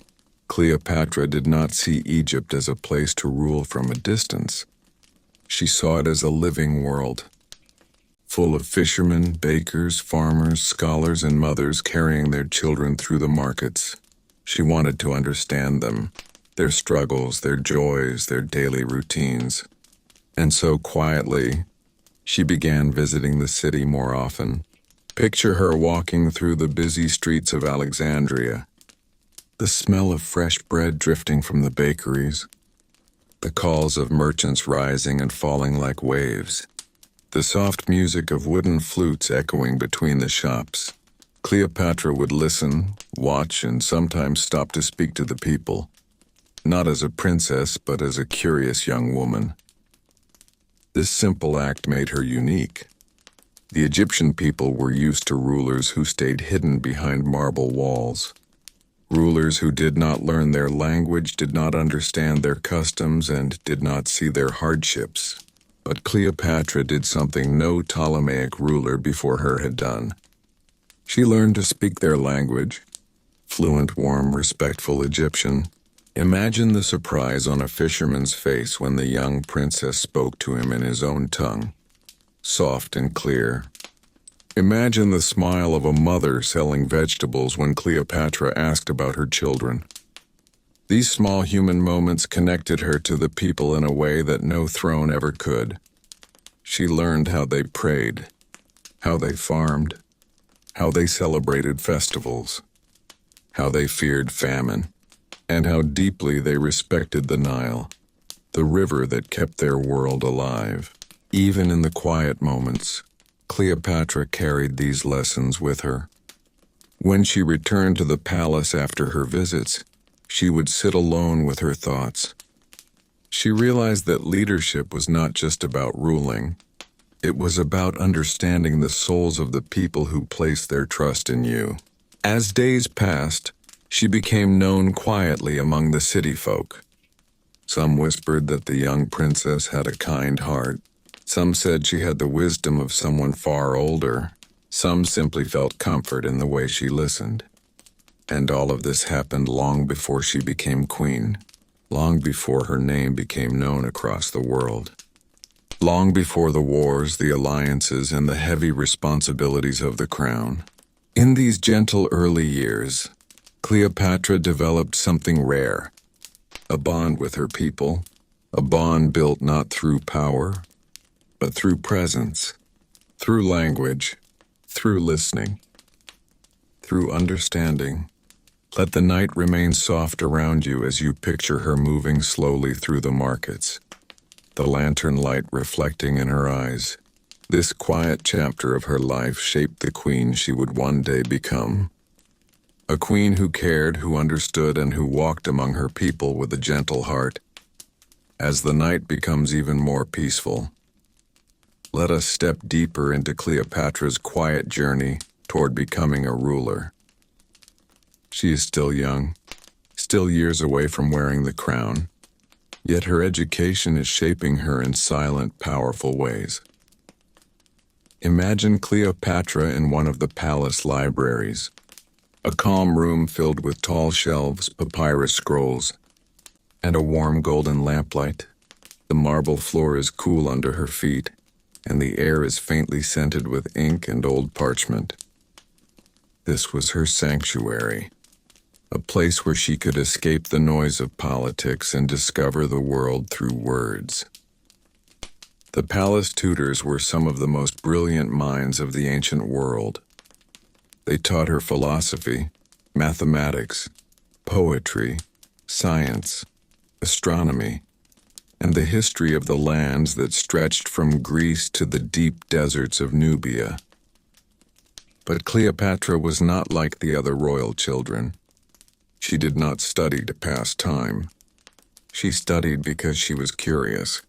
Cleopatra did not see Egypt as a place to rule from a distance. She saw it as a living world, full of fishermen, bakers, farmers, scholars, and mothers carrying their children through the markets. She wanted to understand them, their struggles, their joys, their daily routines. And so quietly, she began visiting the city more often. Picture her walking through the busy streets of Alexandria, the smell of fresh bread drifting from the bakeries, the calls of merchants rising and falling like waves, the soft music of wooden flutes echoing between the shops. Cleopatra would listen, watch, and sometimes stop to speak to the people, not as a princess, but as a curious young woman. This simple act made her unique. The Egyptian people were used to rulers who stayed hidden behind marble walls. Rulers who did not learn their language, did not understand their customs, and did not see their hardships. But Cleopatra did something no Ptolemaic ruler before her had done. She learned to speak their language, fluent, warm, respectful Egyptian. Imagine the surprise on a fisherman's face when the young princess spoke to him in his own tongue, soft and clear. Imagine the smile of a mother selling vegetables when Cleopatra asked about her children. These small human moments connected her to the people in a way that no throne ever could. She learned how they prayed, how they farmed, how they celebrated festivals, how they feared famine, and how deeply they respected the Nile, the river that kept their world alive. Even in the quiet moments, Cleopatra carried these lessons with her. When she returned to the palace after her visits, she would sit alone with her thoughts. She realized that leadership was not just about ruling. It was about understanding the souls of the people who placed their trust in you. As days passed, she became known quietly among the city folk. Some whispered that the young princess had a kind heart. Some said she had the wisdom of someone far older. Some simply felt comfort in the way she listened. And all of this happened long before she became queen, long before her name became known across the world, long before the wars, the alliances, and the heavy responsibilities of the crown. In these gentle early years, Cleopatra developed something rare, a bond with her people, a bond built not through power, but through presence, through language, through listening, through understanding. Let the night remain soft around you as you picture her moving slowly through the markets, the lantern light reflecting in her eyes. This quiet chapter of her life shaped the queen she would one day become. A queen who cared, who understood, and who walked among her people with a gentle heart. As the night becomes even more peaceful, let us step deeper into Cleopatra's quiet journey toward becoming a ruler. She is still young, still years away from wearing the crown, yet her education is shaping her in silent, powerful ways. Imagine Cleopatra in one of the palace libraries, a calm room filled with tall shelves, papyrus scrolls, and a warm golden lamplight. The marble floor is cool under her feet, and the air is faintly scented with ink and old parchment. This was her sanctuary, a place where she could escape the noise of politics and discover the world through words. The palace tutors were some of the most brilliant minds of the ancient world. They taught her philosophy, mathematics, poetry, science, astronomy, and the history of the lands that stretched from Greece to the deep deserts of Nubia. But Cleopatra was not like the other royal children. She did not study to pass time. She studied because she was curious,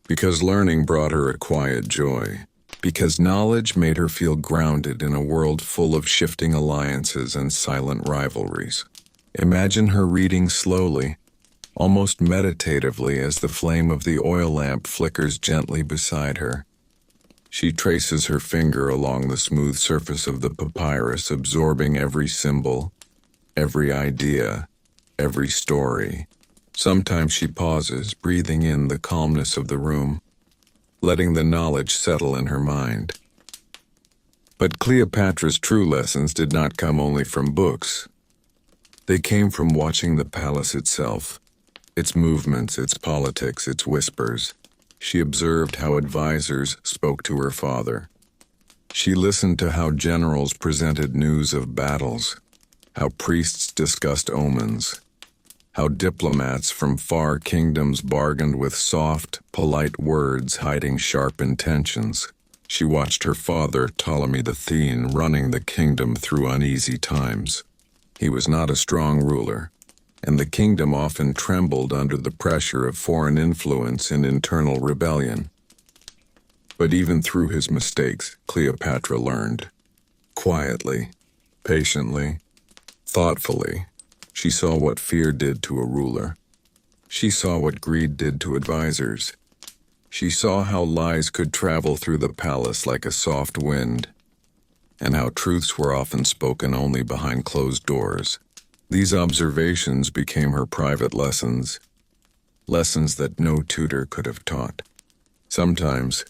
because learning brought her a quiet joy, because knowledge made her feel grounded in a world full of shifting alliances and silent rivalries. Imagine her reading slowly, almost meditatively, as the flame of the oil lamp flickers gently beside her. She traces her finger along the smooth surface of the papyrus, absorbing every symbol, every idea, every story. Sometimes she pauses, breathing in the calmness of the room, letting the knowledge settle in her mind. But Cleopatra's true lessons did not come only from books. They came from watching the palace itself, its movements, its politics, its whispers. She observed how advisors spoke to her father. She listened to how generals presented news of battles, how priests discussed omens, how diplomats from far kingdoms bargained with soft, polite words hiding sharp intentions. She watched her father, Ptolemy the Thean, running the kingdom through uneasy times. He was not a strong ruler, and the kingdom often trembled under the pressure of foreign influence and internal rebellion. But even through his mistakes, Cleopatra learned. Quietly, patiently, thoughtfully, she saw what fear did to a ruler. She saw what greed did to advisors. She saw how lies could travel through the palace like a soft wind, and how truths were often spoken only behind closed doors. These observations became her private lessons, lessons that no tutor could have taught. Sometimes,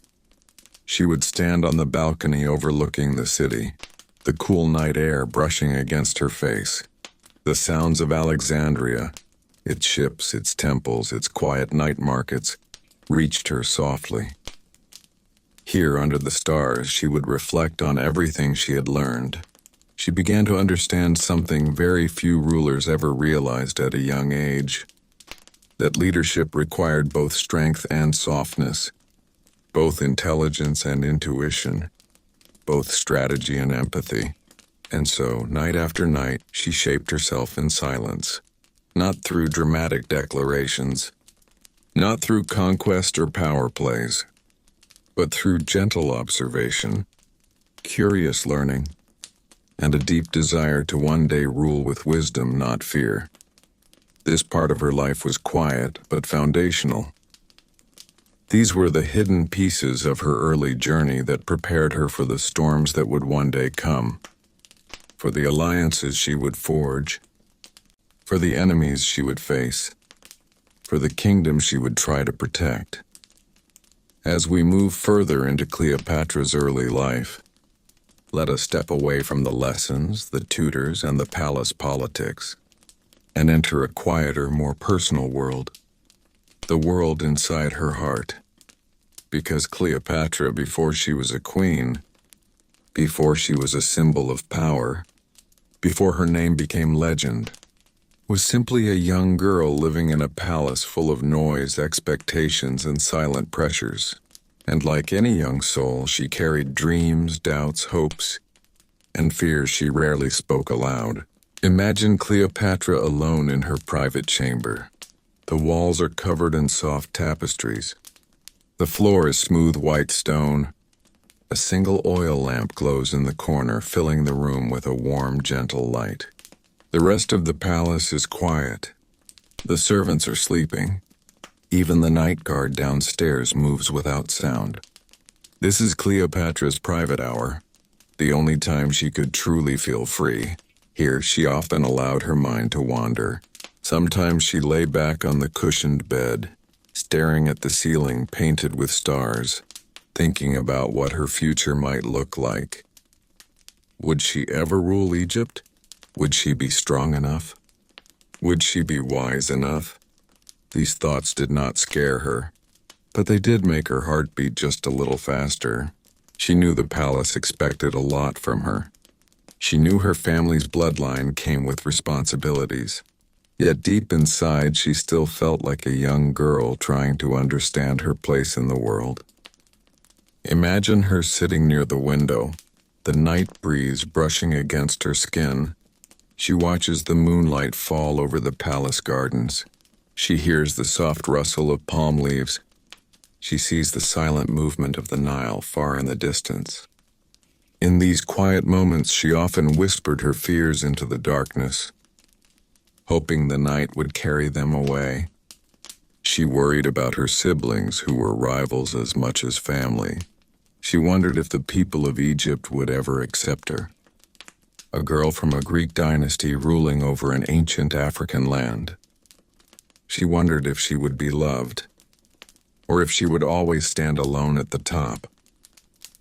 she would stand on the balcony overlooking the city, the cool night air brushing against her face. The sounds of Alexandria, its ships, its temples, its quiet night markets, reached her softly. Here, under the stars, she would reflect on everything she had learned. She began to understand something very few rulers ever realized at a young age: that leadership required both strength and softness, both intelligence and intuition, both strategy and empathy. And so, night after night, she shaped herself in silence, not through dramatic declarations, not through conquest or power plays, but through gentle observation, curious learning, and a deep desire to one day rule with wisdom, not fear. This part of her life was quiet but foundational. These were the hidden pieces of her early journey that prepared her for the storms that would one day come, for the alliances she would forge, for the enemies she would face, for the kingdom she would try to protect. As we move further into Cleopatra's early life, let us step away from the lessons, the tutors, and the palace politics, and enter a quieter, more personal world, the world inside her heart. Because Cleopatra, before she was a queen, before she was a symbol of power, before her name became legend, was simply a young girl living in a palace full of noise, expectations, and silent pressures. And like any young soul, she carried dreams, doubts, hopes, and fears she rarely spoke aloud. Imagine Cleopatra alone in her private chamber. The walls are covered in soft tapestries. The floor is smooth white stone. A single oil lamp glows in the corner, filling the room with a warm, gentle light. The rest of the palace is quiet. The servants are sleeping. Even the night guard downstairs moves without sound. This is Cleopatra's private hour, the only time she could truly feel free. Here, she often allowed her mind to wander. Sometimes she lay back on the cushioned bed, staring at the ceiling painted with stars, thinking about what her future might look like. Would she ever rule Egypt? Would she be strong enough? Would she be wise enough? These thoughts did not scare her, but they did make her heart beat just a little faster. She knew the palace expected a lot from her. She knew her family's bloodline came with responsibilities. Yet deep inside, she still felt like a young girl trying to understand her place in the world. Imagine her sitting near the window, the night breeze brushing against her skin. She watches the moonlight fall over the palace gardens. She hears the soft rustle of palm leaves. She sees the silent movement of the Nile far in the distance. In these quiet moments, she often whispered her fears into the darkness, hoping the night would carry them away. She worried about her siblings, who were rivals as much as family. She wondered if the people of Egypt would ever accept her, a girl from a Greek dynasty ruling over an ancient African land. She wondered if she would be loved, or if she would always stand alone at the top.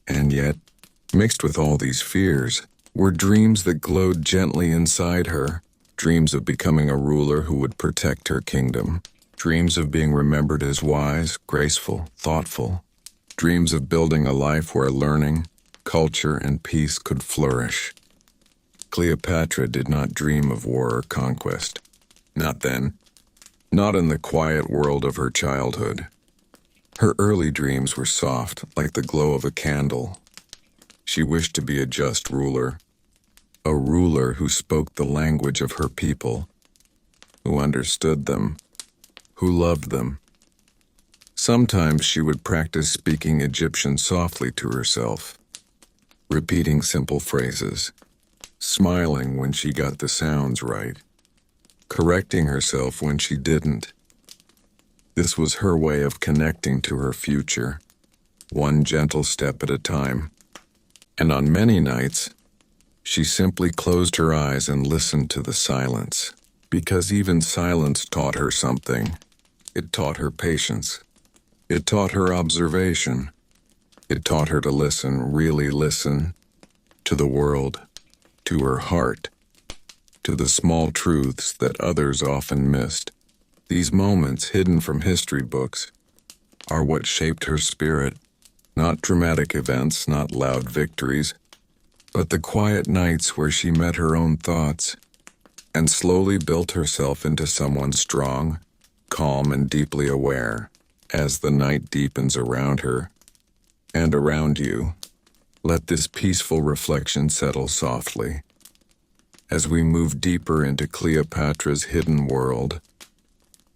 And yet, mixed with all these fears, were dreams that glowed gently inside her, dreams of becoming a ruler who would protect her kingdom, dreams of being remembered as wise, graceful, thoughtful, dreams of building a life where learning, culture, and peace could flourish. Cleopatra did not dream of war or conquest. Not then. Not in the quiet world of her childhood. Her early dreams were soft, like the glow of a candle. She wished to be a just ruler, a ruler who spoke the language of her people, who understood them, who loved them. Sometimes she would practice speaking Egyptian softly to herself, repeating simple phrases, smiling when she got the sounds right, correcting herself when she didn't. This was her way of connecting to her future, one gentle step at a time. And on many nights, she simply closed her eyes and listened to the silence, because even silence taught her something. It taught her patience. It taught her observation. It taught her to listen, really listen, to the world, to her heart, to the small truths that others often missed. These moments, hidden from history books, are what shaped her spirit. Not dramatic events, not loud victories, but the quiet nights where she met her own thoughts and slowly built herself into someone strong, calm, and deeply aware. As the night deepens around her and around you, let this peaceful reflection settle softly. As we move deeper into Cleopatra's hidden world,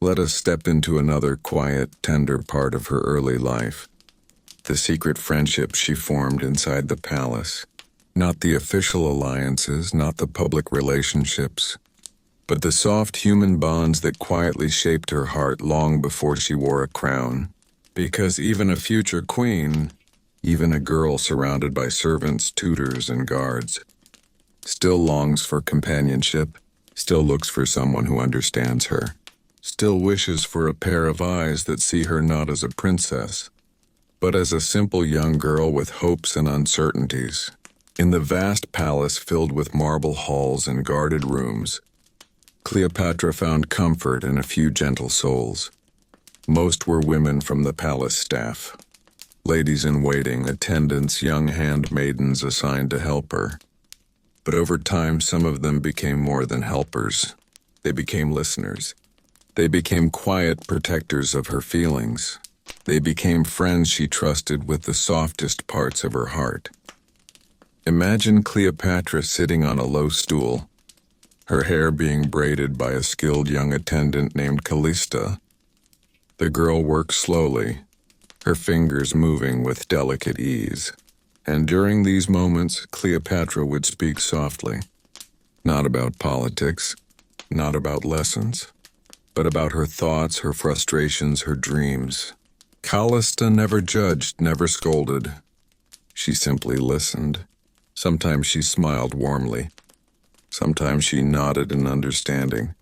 let us step into another quiet, tender part of her early life. The secret friendships she formed inside the palace. Not the official alliances, not the public relationships, but the soft human bonds that quietly shaped her heart long before she wore a crown. Because even a future queen, even a girl surrounded by servants, tutors, and guards, still longs for companionship, still looks for someone who understands her, still wishes for a pair of eyes that see her not as a princess, but as a simple young girl with hopes and uncertainties. In the vast palace filled with marble halls and guarded rooms, Cleopatra found comfort in a few gentle souls. Most were women from the palace staff, ladies-in-waiting, attendants, young handmaidens assigned to help her. But over time, some of them became more than helpers. They became listeners. They became quiet protectors of her feelings. They became friends she trusted with the softest parts of her heart. Imagine Cleopatra sitting on a low stool, her hair being braided by a skilled young attendant named Callista. The girl worked slowly, her fingers moving with delicate ease. And during these moments, Cleopatra would speak softly, not about politics, not about lessons, but about her thoughts, her frustrations, her dreams. Callista never judged, never scolded. She simply listened. Sometimes she smiled warmly. Sometimes she nodded in understanding.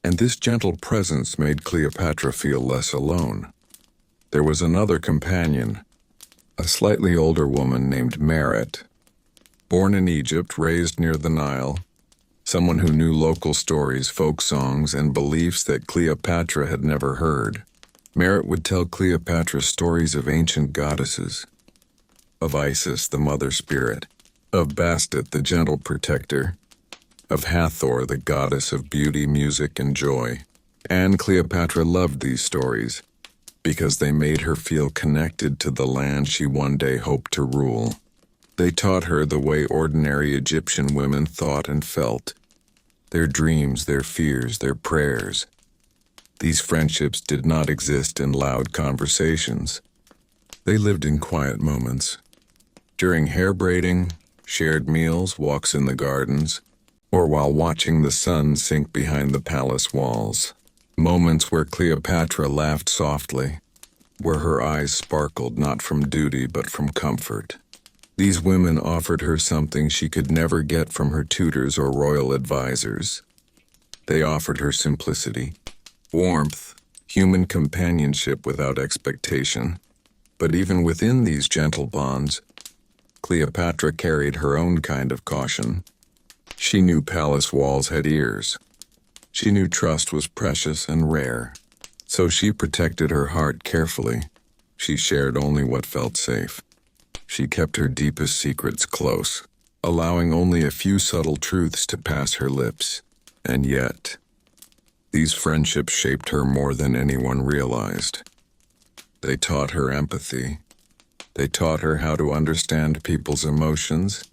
And this gentle presence made Cleopatra feel less alone. There was another companion, a slightly older woman named Merit. Born in Egypt, raised near the Nile, someone who knew local stories, folk songs, and beliefs that Cleopatra had never heard. Merit would tell Cleopatra stories of ancient goddesses, of Isis, the mother spirit, of Bastet, the gentle protector, of Hathor, the goddess of beauty, music, and joy. And Cleopatra loved these stories because they made her feel connected to the land she one day hoped to rule. They taught her the way ordinary Egyptian women thought and felt, their dreams, their fears, their prayers. These friendships did not exist in loud conversations. They lived in quiet moments. During hair braiding, shared meals, walks in the gardens, or while watching the sun sink behind the palace walls. Moments where Cleopatra laughed softly, where her eyes sparkled not from duty but from comfort. These women offered her something she could never get from her tutors or royal advisors. They offered her simplicity, warmth, human companionship without expectation. But even within these gentle bonds, Cleopatra carried her own kind of caution. She knew palace walls had ears. She knew trust was precious and rare. So she protected her heart carefully. She shared only what felt safe. She kept her deepest secrets close, allowing only a few subtle truths to pass her lips. And yet, these friendships shaped her more than anyone realized. They taught her empathy. They taught her how to understand people's emotions,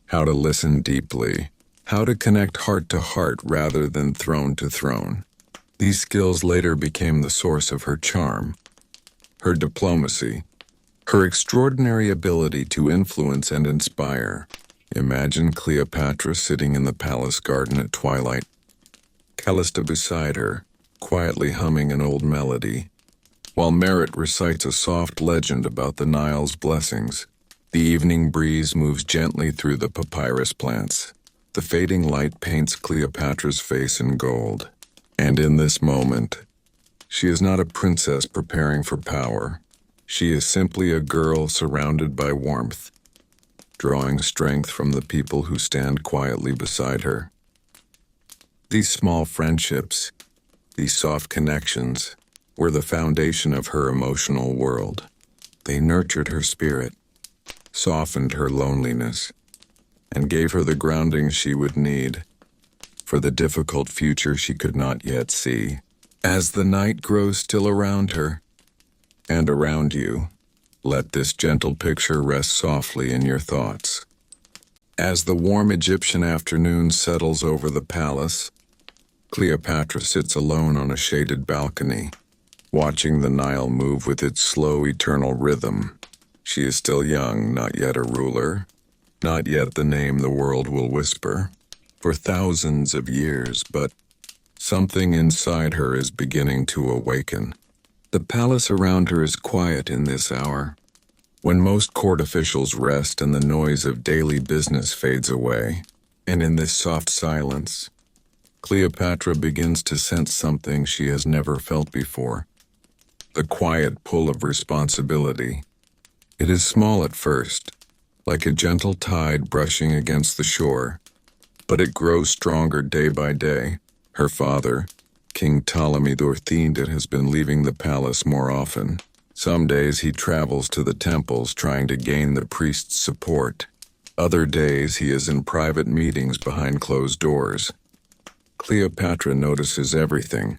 how to listen deeply, how to connect heart to heart rather than throne to throne. These skills later became the source of her charm, her diplomacy, her extraordinary ability to influence and inspire. Imagine Cleopatra sitting in the palace garden at twilight, Callista beside her, quietly humming an old melody, while Merit recites a soft legend about the Nile's blessings. The evening breeze moves gently through the papyrus plants. The fading light paints Cleopatra's face in gold. And in this moment, she is not a princess preparing for power. She is simply a girl surrounded by warmth, drawing strength from the people who stand quietly beside her. These small friendships, these soft connections, were the foundation of her emotional world. They nurtured her spirit, softened her loneliness, and gave her the grounding she would need for the difficult future she could not yet see. As the night grows still around her, and around you, let this gentle picture rest softly in your thoughts. As the warm Egyptian afternoon settles over the palace, Cleopatra sits alone on a shaded balcony, watching the Nile move with its slow, eternal rhythm. She is still young, not yet a ruler, not yet the name the world will whisper for thousands of years, but something inside her is beginning to awaken. The palace around her is quiet in this hour, when most court officials rest and the noise of daily business fades away. And in this soft silence, Cleopatra begins to sense something she has never felt before. The quiet pull of responsibility. It is small at first, like a gentle tide brushing against the shore, but it grows stronger day by day. Her father, King Ptolemy XIII, has been leaving the palace more often. Some days he travels to the temples trying to gain the priests' support. Other days he is in private meetings behind closed doors. Cleopatra notices everything: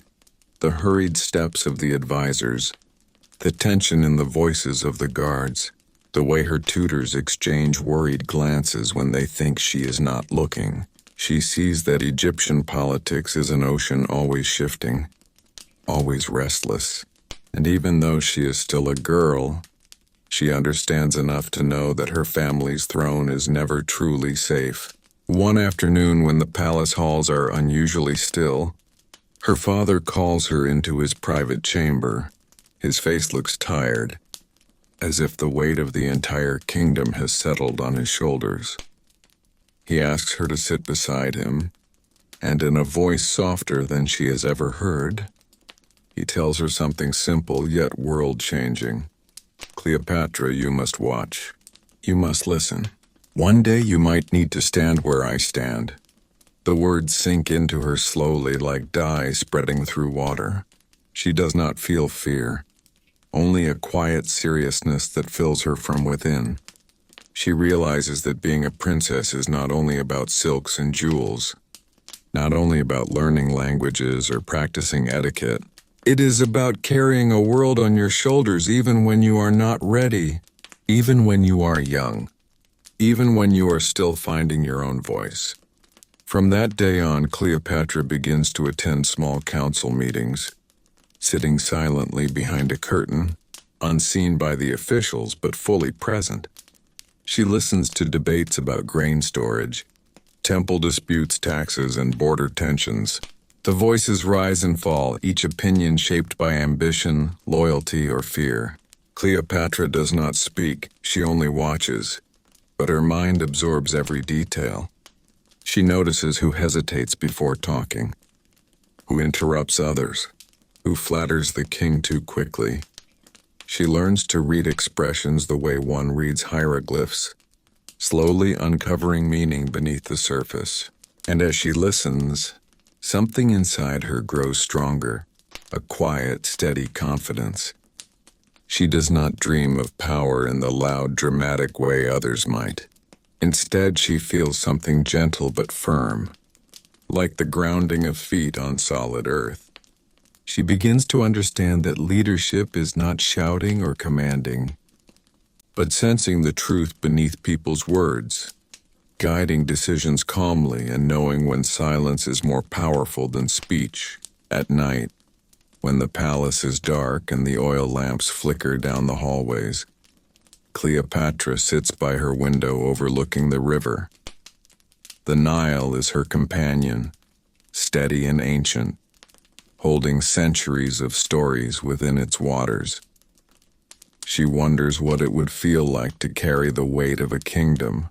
the hurried steps of the advisors, the tension in the voices of the guards, the way her tutors exchange worried glances when they think she is not looking. She sees that Egyptian politics is an ocean always shifting, always restless. And even though she is still a girl, she understands enough to know that her family's throne is never truly safe. One afternoon, when the palace halls are unusually still, her father calls her into his private chamber. His face looks tired, as if the weight of the entire kingdom has settled on his shoulders. He asks her to sit beside him, and in a voice softer than she has ever heard, he tells her something simple yet world-changing. Cleopatra, you must watch. You must listen. One day you might need to stand where I stand. The words sink into her slowly like dye spreading through water. She does not feel fear, only a quiet seriousness that fills her from within. She realizes that being a princess is not only about silks and jewels, not only about learning languages or practicing etiquette. It is about carrying a world on your shoulders even when you are not ready, even when you are young, even when you are still finding your own voice. From that day on, Cleopatra begins to attend small council meetings, sitting silently behind a curtain, unseen by the officials but fully present. She listens to debates about grain storage, temple disputes, taxes, and border tensions. The voices rise and fall, each opinion shaped by ambition, loyalty, or fear. Cleopatra does not speak, she only watches, but her mind absorbs every detail. She notices who hesitates before talking, who interrupts others, who flatters the king too quickly. She learns to read expressions the way one reads hieroglyphs, slowly uncovering meaning beneath the surface. And as she listens, something inside her grows stronger, a quiet, steady confidence. She does not dream of power in the loud, dramatic way others might. Instead, she feels something gentle but firm, like the grounding of feet on solid earth. She begins to understand that leadership is not shouting or commanding, but sensing the truth beneath people's words, guiding decisions calmly and knowing when silence is more powerful than speech. At night, when the palace is dark and the oil lamps flicker down the hallways, Cleopatra sits by her window overlooking the river. The Nile is her companion, steady and ancient, holding centuries of stories within its waters. She wonders what it would feel like to carry the weight of a kingdom,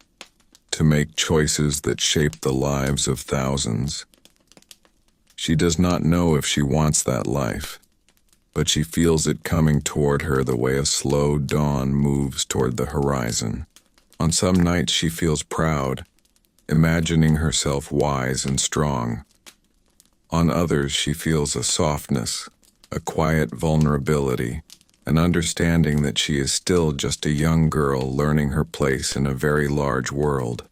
to make choices that shape the lives of thousands. She does not know if she wants that life, but she feels it coming toward her the way a slow dawn moves toward the horizon. On some nights she feels proud, imagining herself wise and strong. On others she feels a softness, a quiet vulnerability, an understanding that she is still just a young girl learning her place in a very large world.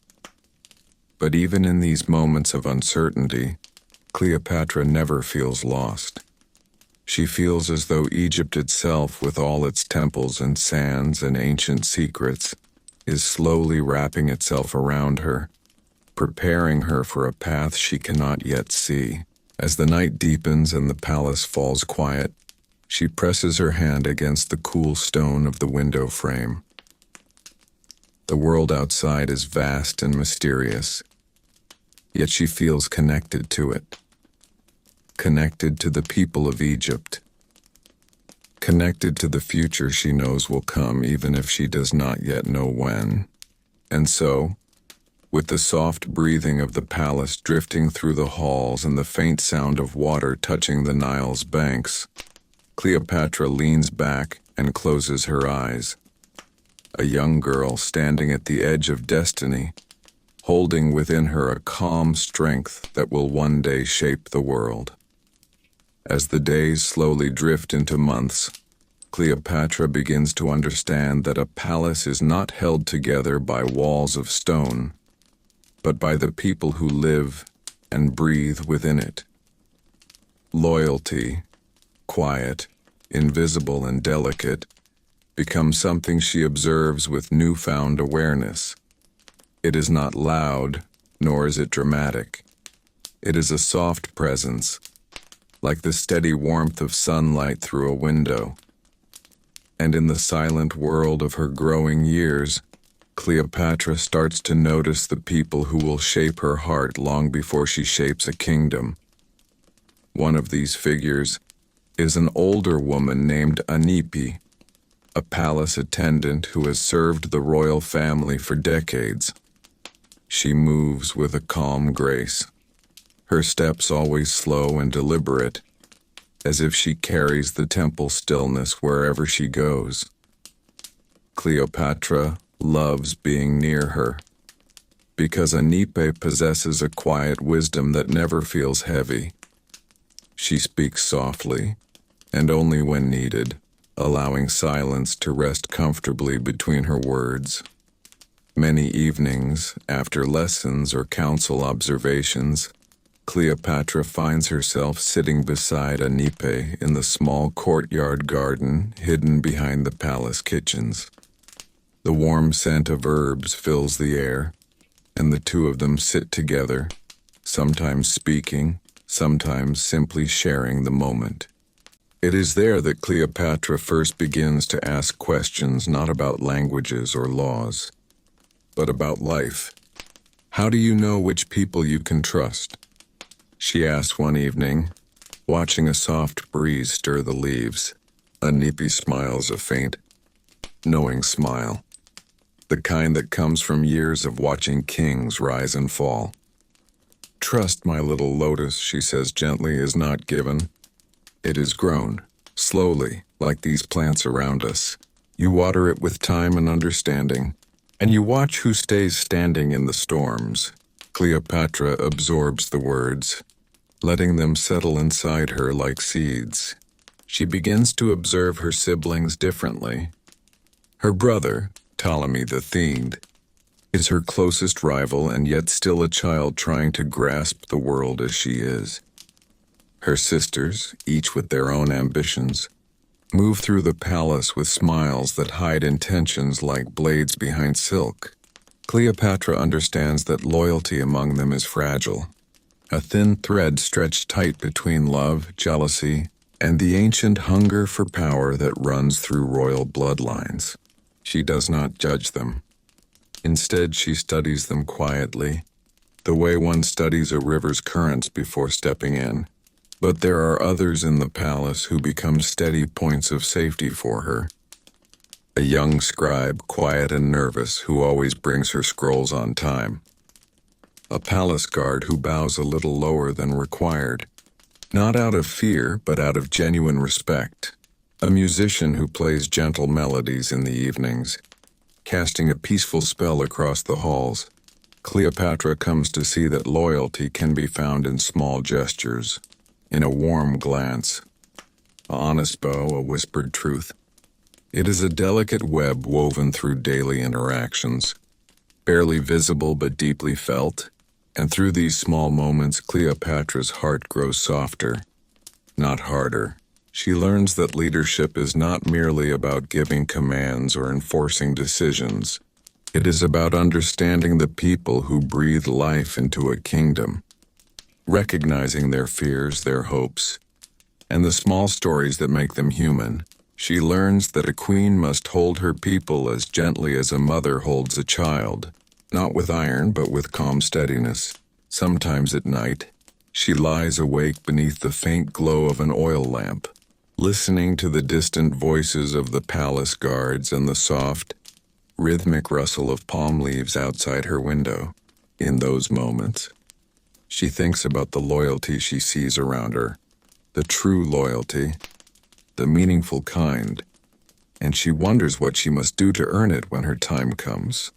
But even in these moments of uncertainty, Cleopatra never feels lost. She feels as though Egypt itself, with all its temples and sands and ancient secrets, is slowly wrapping itself around her, preparing her for a path she cannot yet see. As the night deepens and the palace falls quiet, she presses her hand against the cool stone of the window frame. The world outside is vast and mysterious, yet she feels connected to it, connected to the people of Egypt, connected to the future she knows will come even if she does not yet know when. And so, with the soft breathing of the palace drifting through the halls and the faint sound of water touching the Nile's banks, Cleopatra leans back and closes her eyes. A young girl standing at the edge of destiny, holding within her a calm strength that will one day shape the world. As the days slowly drift into months, Cleopatra begins to understand that a palace is not held together by walls of stone, but by the people who live and breathe within it. Loyalty, quiet, invisible and delicate, becomes something she observes with newfound awareness. It is not loud, nor is it dramatic. It is a soft presence, like the steady warmth of sunlight through a window. And in the silent world of her growing years, Cleopatra starts to notice the people who will shape her heart long before she shapes a kingdom. One of these figures is an older woman named Anipi, a palace attendant who has served the royal family for decades. She moves with a calm grace, her steps always slow and deliberate, as if she carries the temple stillness wherever she goes. Cleopatra loves being near her, because Anipe possesses a quiet wisdom that never feels heavy. She speaks softly, and only when needed, allowing silence to rest comfortably between her words. Many evenings, after lessons or council observations, Cleopatra finds herself sitting beside Anipe in the small courtyard garden hidden behind the palace kitchens. The warm scent of herbs fills the air, and the two of them sit together, sometimes speaking, sometimes simply sharing the moment. It is there that Cleopatra first begins to ask questions not about languages or laws, but about life. How do you know which people you can trust? She asked one evening, watching a soft breeze stir the leaves. Anipe smiles a faint, knowing smile, the kind that comes from years of watching kings rise and fall. Trust, my little lotus, she says gently, is not given. It is grown, slowly, like these plants around us. You water it with time and understanding, and you watch who stays standing in the storms. Cleopatra absorbs the words, letting them settle inside her like seeds. She begins to observe her siblings differently. Her brother, Ptolemy the Thegned, is her closest rival and yet still a child trying to grasp the world as she is. Her sisters, each with their own ambitions, move through the palace with smiles that hide intentions like blades behind silk. Cleopatra understands that loyalty among them is fragile, a thin thread stretched tight between love, jealousy, and the ancient hunger for power that runs through royal bloodlines. She does not judge them. Instead, she studies them quietly, the way one studies a river's currents before stepping in. But there are others in the palace who become steady points of safety for her. A young scribe, quiet and nervous, who always brings her scrolls on time. A palace guard who bows a little lower than required, not out of fear, but out of genuine respect. A musician who plays gentle melodies in the evenings, casting a peaceful spell across the halls. Cleopatra comes to see that loyalty can be found in small gestures, in a warm glance, an honest bow, a whispered truth. It is a delicate web woven through daily interactions, barely visible but deeply felt, and through these small moments Cleopatra's heart grows softer, not harder. She learns that leadership is not merely about giving commands or enforcing decisions. It is about understanding the people who breathe life into a kingdom, recognizing their fears, their hopes, and the small stories that make them human. She learns that a queen must hold her people as gently as a mother holds a child, not with iron but with calm steadiness. Sometimes at night, she lies awake beneath the faint glow of an oil lamp, listening to the distant voices of the palace guards and the soft, rhythmic rustle of palm leaves outside her window. In those moments, she thinks about the loyalty she sees around her, the true loyalty, the meaningful kind, and she wonders what she must do to earn it when her time comes.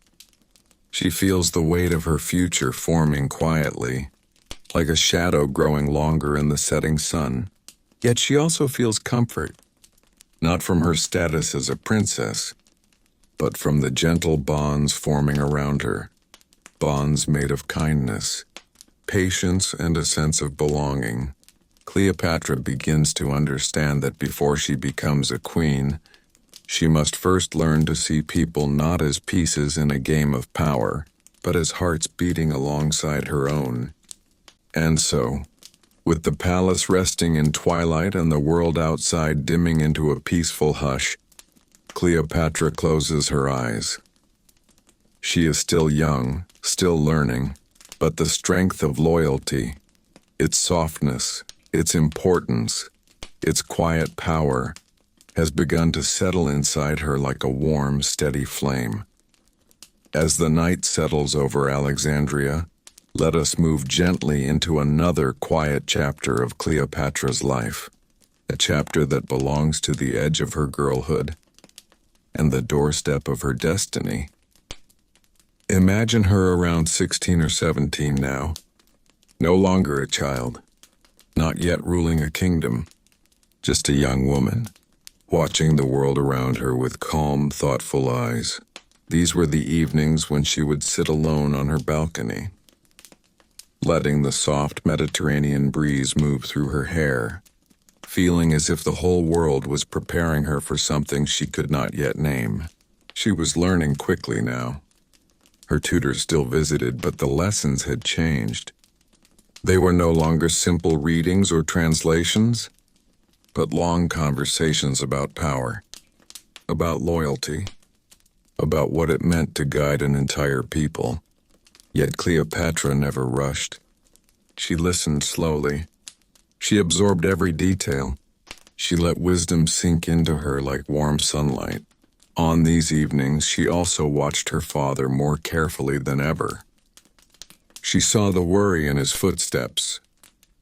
She feels the weight of her future forming quietly, like a shadow growing longer in the setting sun. Yet she also feels comfort, not from her status as a princess, but from the gentle bonds forming around her, bonds made of kindness, patience, and a sense of belonging. Cleopatra begins to understand that before she becomes a queen, she must first learn to see people not as pieces in a game of power, but as hearts beating alongside her own. And so, with the palace resting in twilight and the world outside dimming into a peaceful hush, Cleopatra closes her eyes. She is still young, still learning, but the strength of loyalty, its softness, its importance, its quiet power, has begun to settle inside her like a warm, steady flame. As the night settles over Alexandria, let us move gently into another quiet chapter of Cleopatra's life, a chapter that belongs to the edge of her girlhood and the doorstep of her destiny. Imagine her around 16 or 17 now, no longer a child, not yet ruling a kingdom, just a young woman, watching the world around her with calm, thoughtful eyes. These were the evenings when she would sit alone on her balcony, letting the soft Mediterranean breeze move through her hair, feeling as if the whole world was preparing her for something she could not yet name. She was learning quickly now. Her tutors still visited, but the lessons had changed. They were no longer simple readings or translations, but long conversations about power, about loyalty, about what it meant to guide an entire people. Yet Cleopatra never rushed. She listened slowly. She absorbed every detail. She let wisdom sink into her like warm sunlight. On these evenings, she also watched her father more carefully than ever. She saw the worry in his footsteps,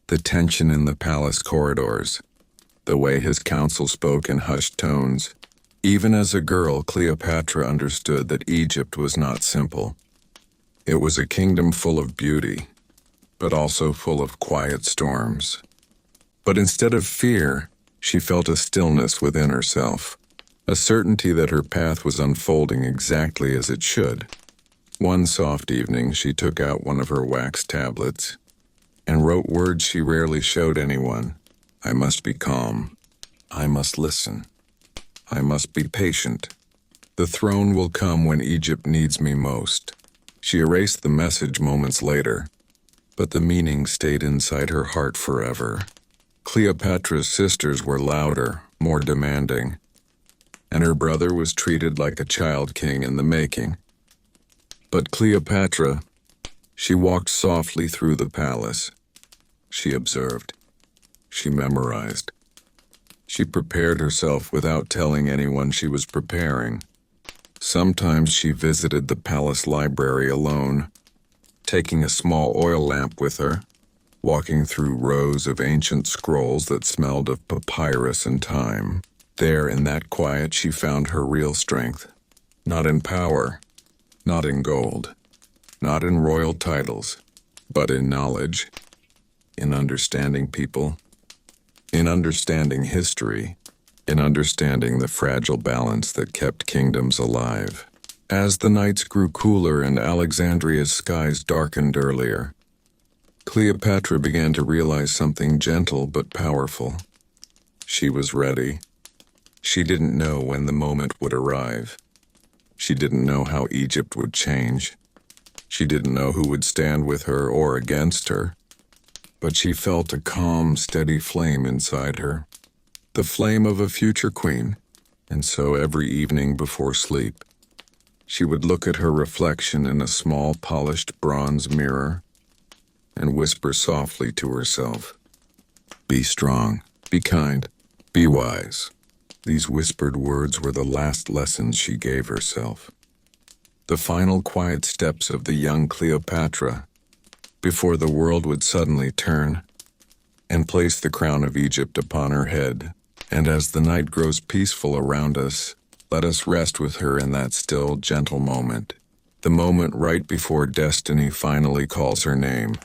the tension in the palace corridors, the way his counsel spoke in hushed tones. Even as a girl, Cleopatra understood that Egypt was not simple. It was a kingdom full of beauty, but also full of quiet storms. But instead of fear, she felt a stillness within herself, a certainty that her path was unfolding exactly as it should. One soft evening, she took out one of her wax tablets and wrote words she rarely showed anyone. I must be calm. I must listen. I must be patient. The throne will come when Egypt needs me most. She erased the message moments later, but the meaning stayed inside her heart forever. Cleopatra's sisters were louder, more demanding, and her brother was treated like a child king in the making. But Cleopatra, she walked softly through the palace. She observed. She memorized. She prepared herself without telling anyone she was preparing. Sometimes she visited the palace library alone, taking a small oil lamp with her, walking through rows of ancient scrolls that smelled of papyrus and time. There, in that quiet, she found her real strength. Not in power, not in gold, not in royal titles, but in knowledge, in understanding people, in understanding history, in understanding the fragile balance that kept kingdoms alive. As the nights grew cooler and Alexandria's skies darkened earlier, Cleopatra began to realize something gentle but powerful. She was ready. She didn't know when the moment would arrive. She didn't know how Egypt would change. She didn't know who would stand with her or against her. But she felt a calm, steady flame inside her, the flame of a future queen. And so every evening before sleep, she would look at her reflection in a small polished bronze mirror and whisper softly to herself, "Be strong, be kind, Be wise. These whispered words were the last lessons she gave herself. The final quiet steps of the young Cleopatra, before the world would suddenly turn and place the crown of Egypt upon her head. And as the night grows peaceful around us, let us rest with her in that still, gentle moment, the moment right before destiny finally calls her name.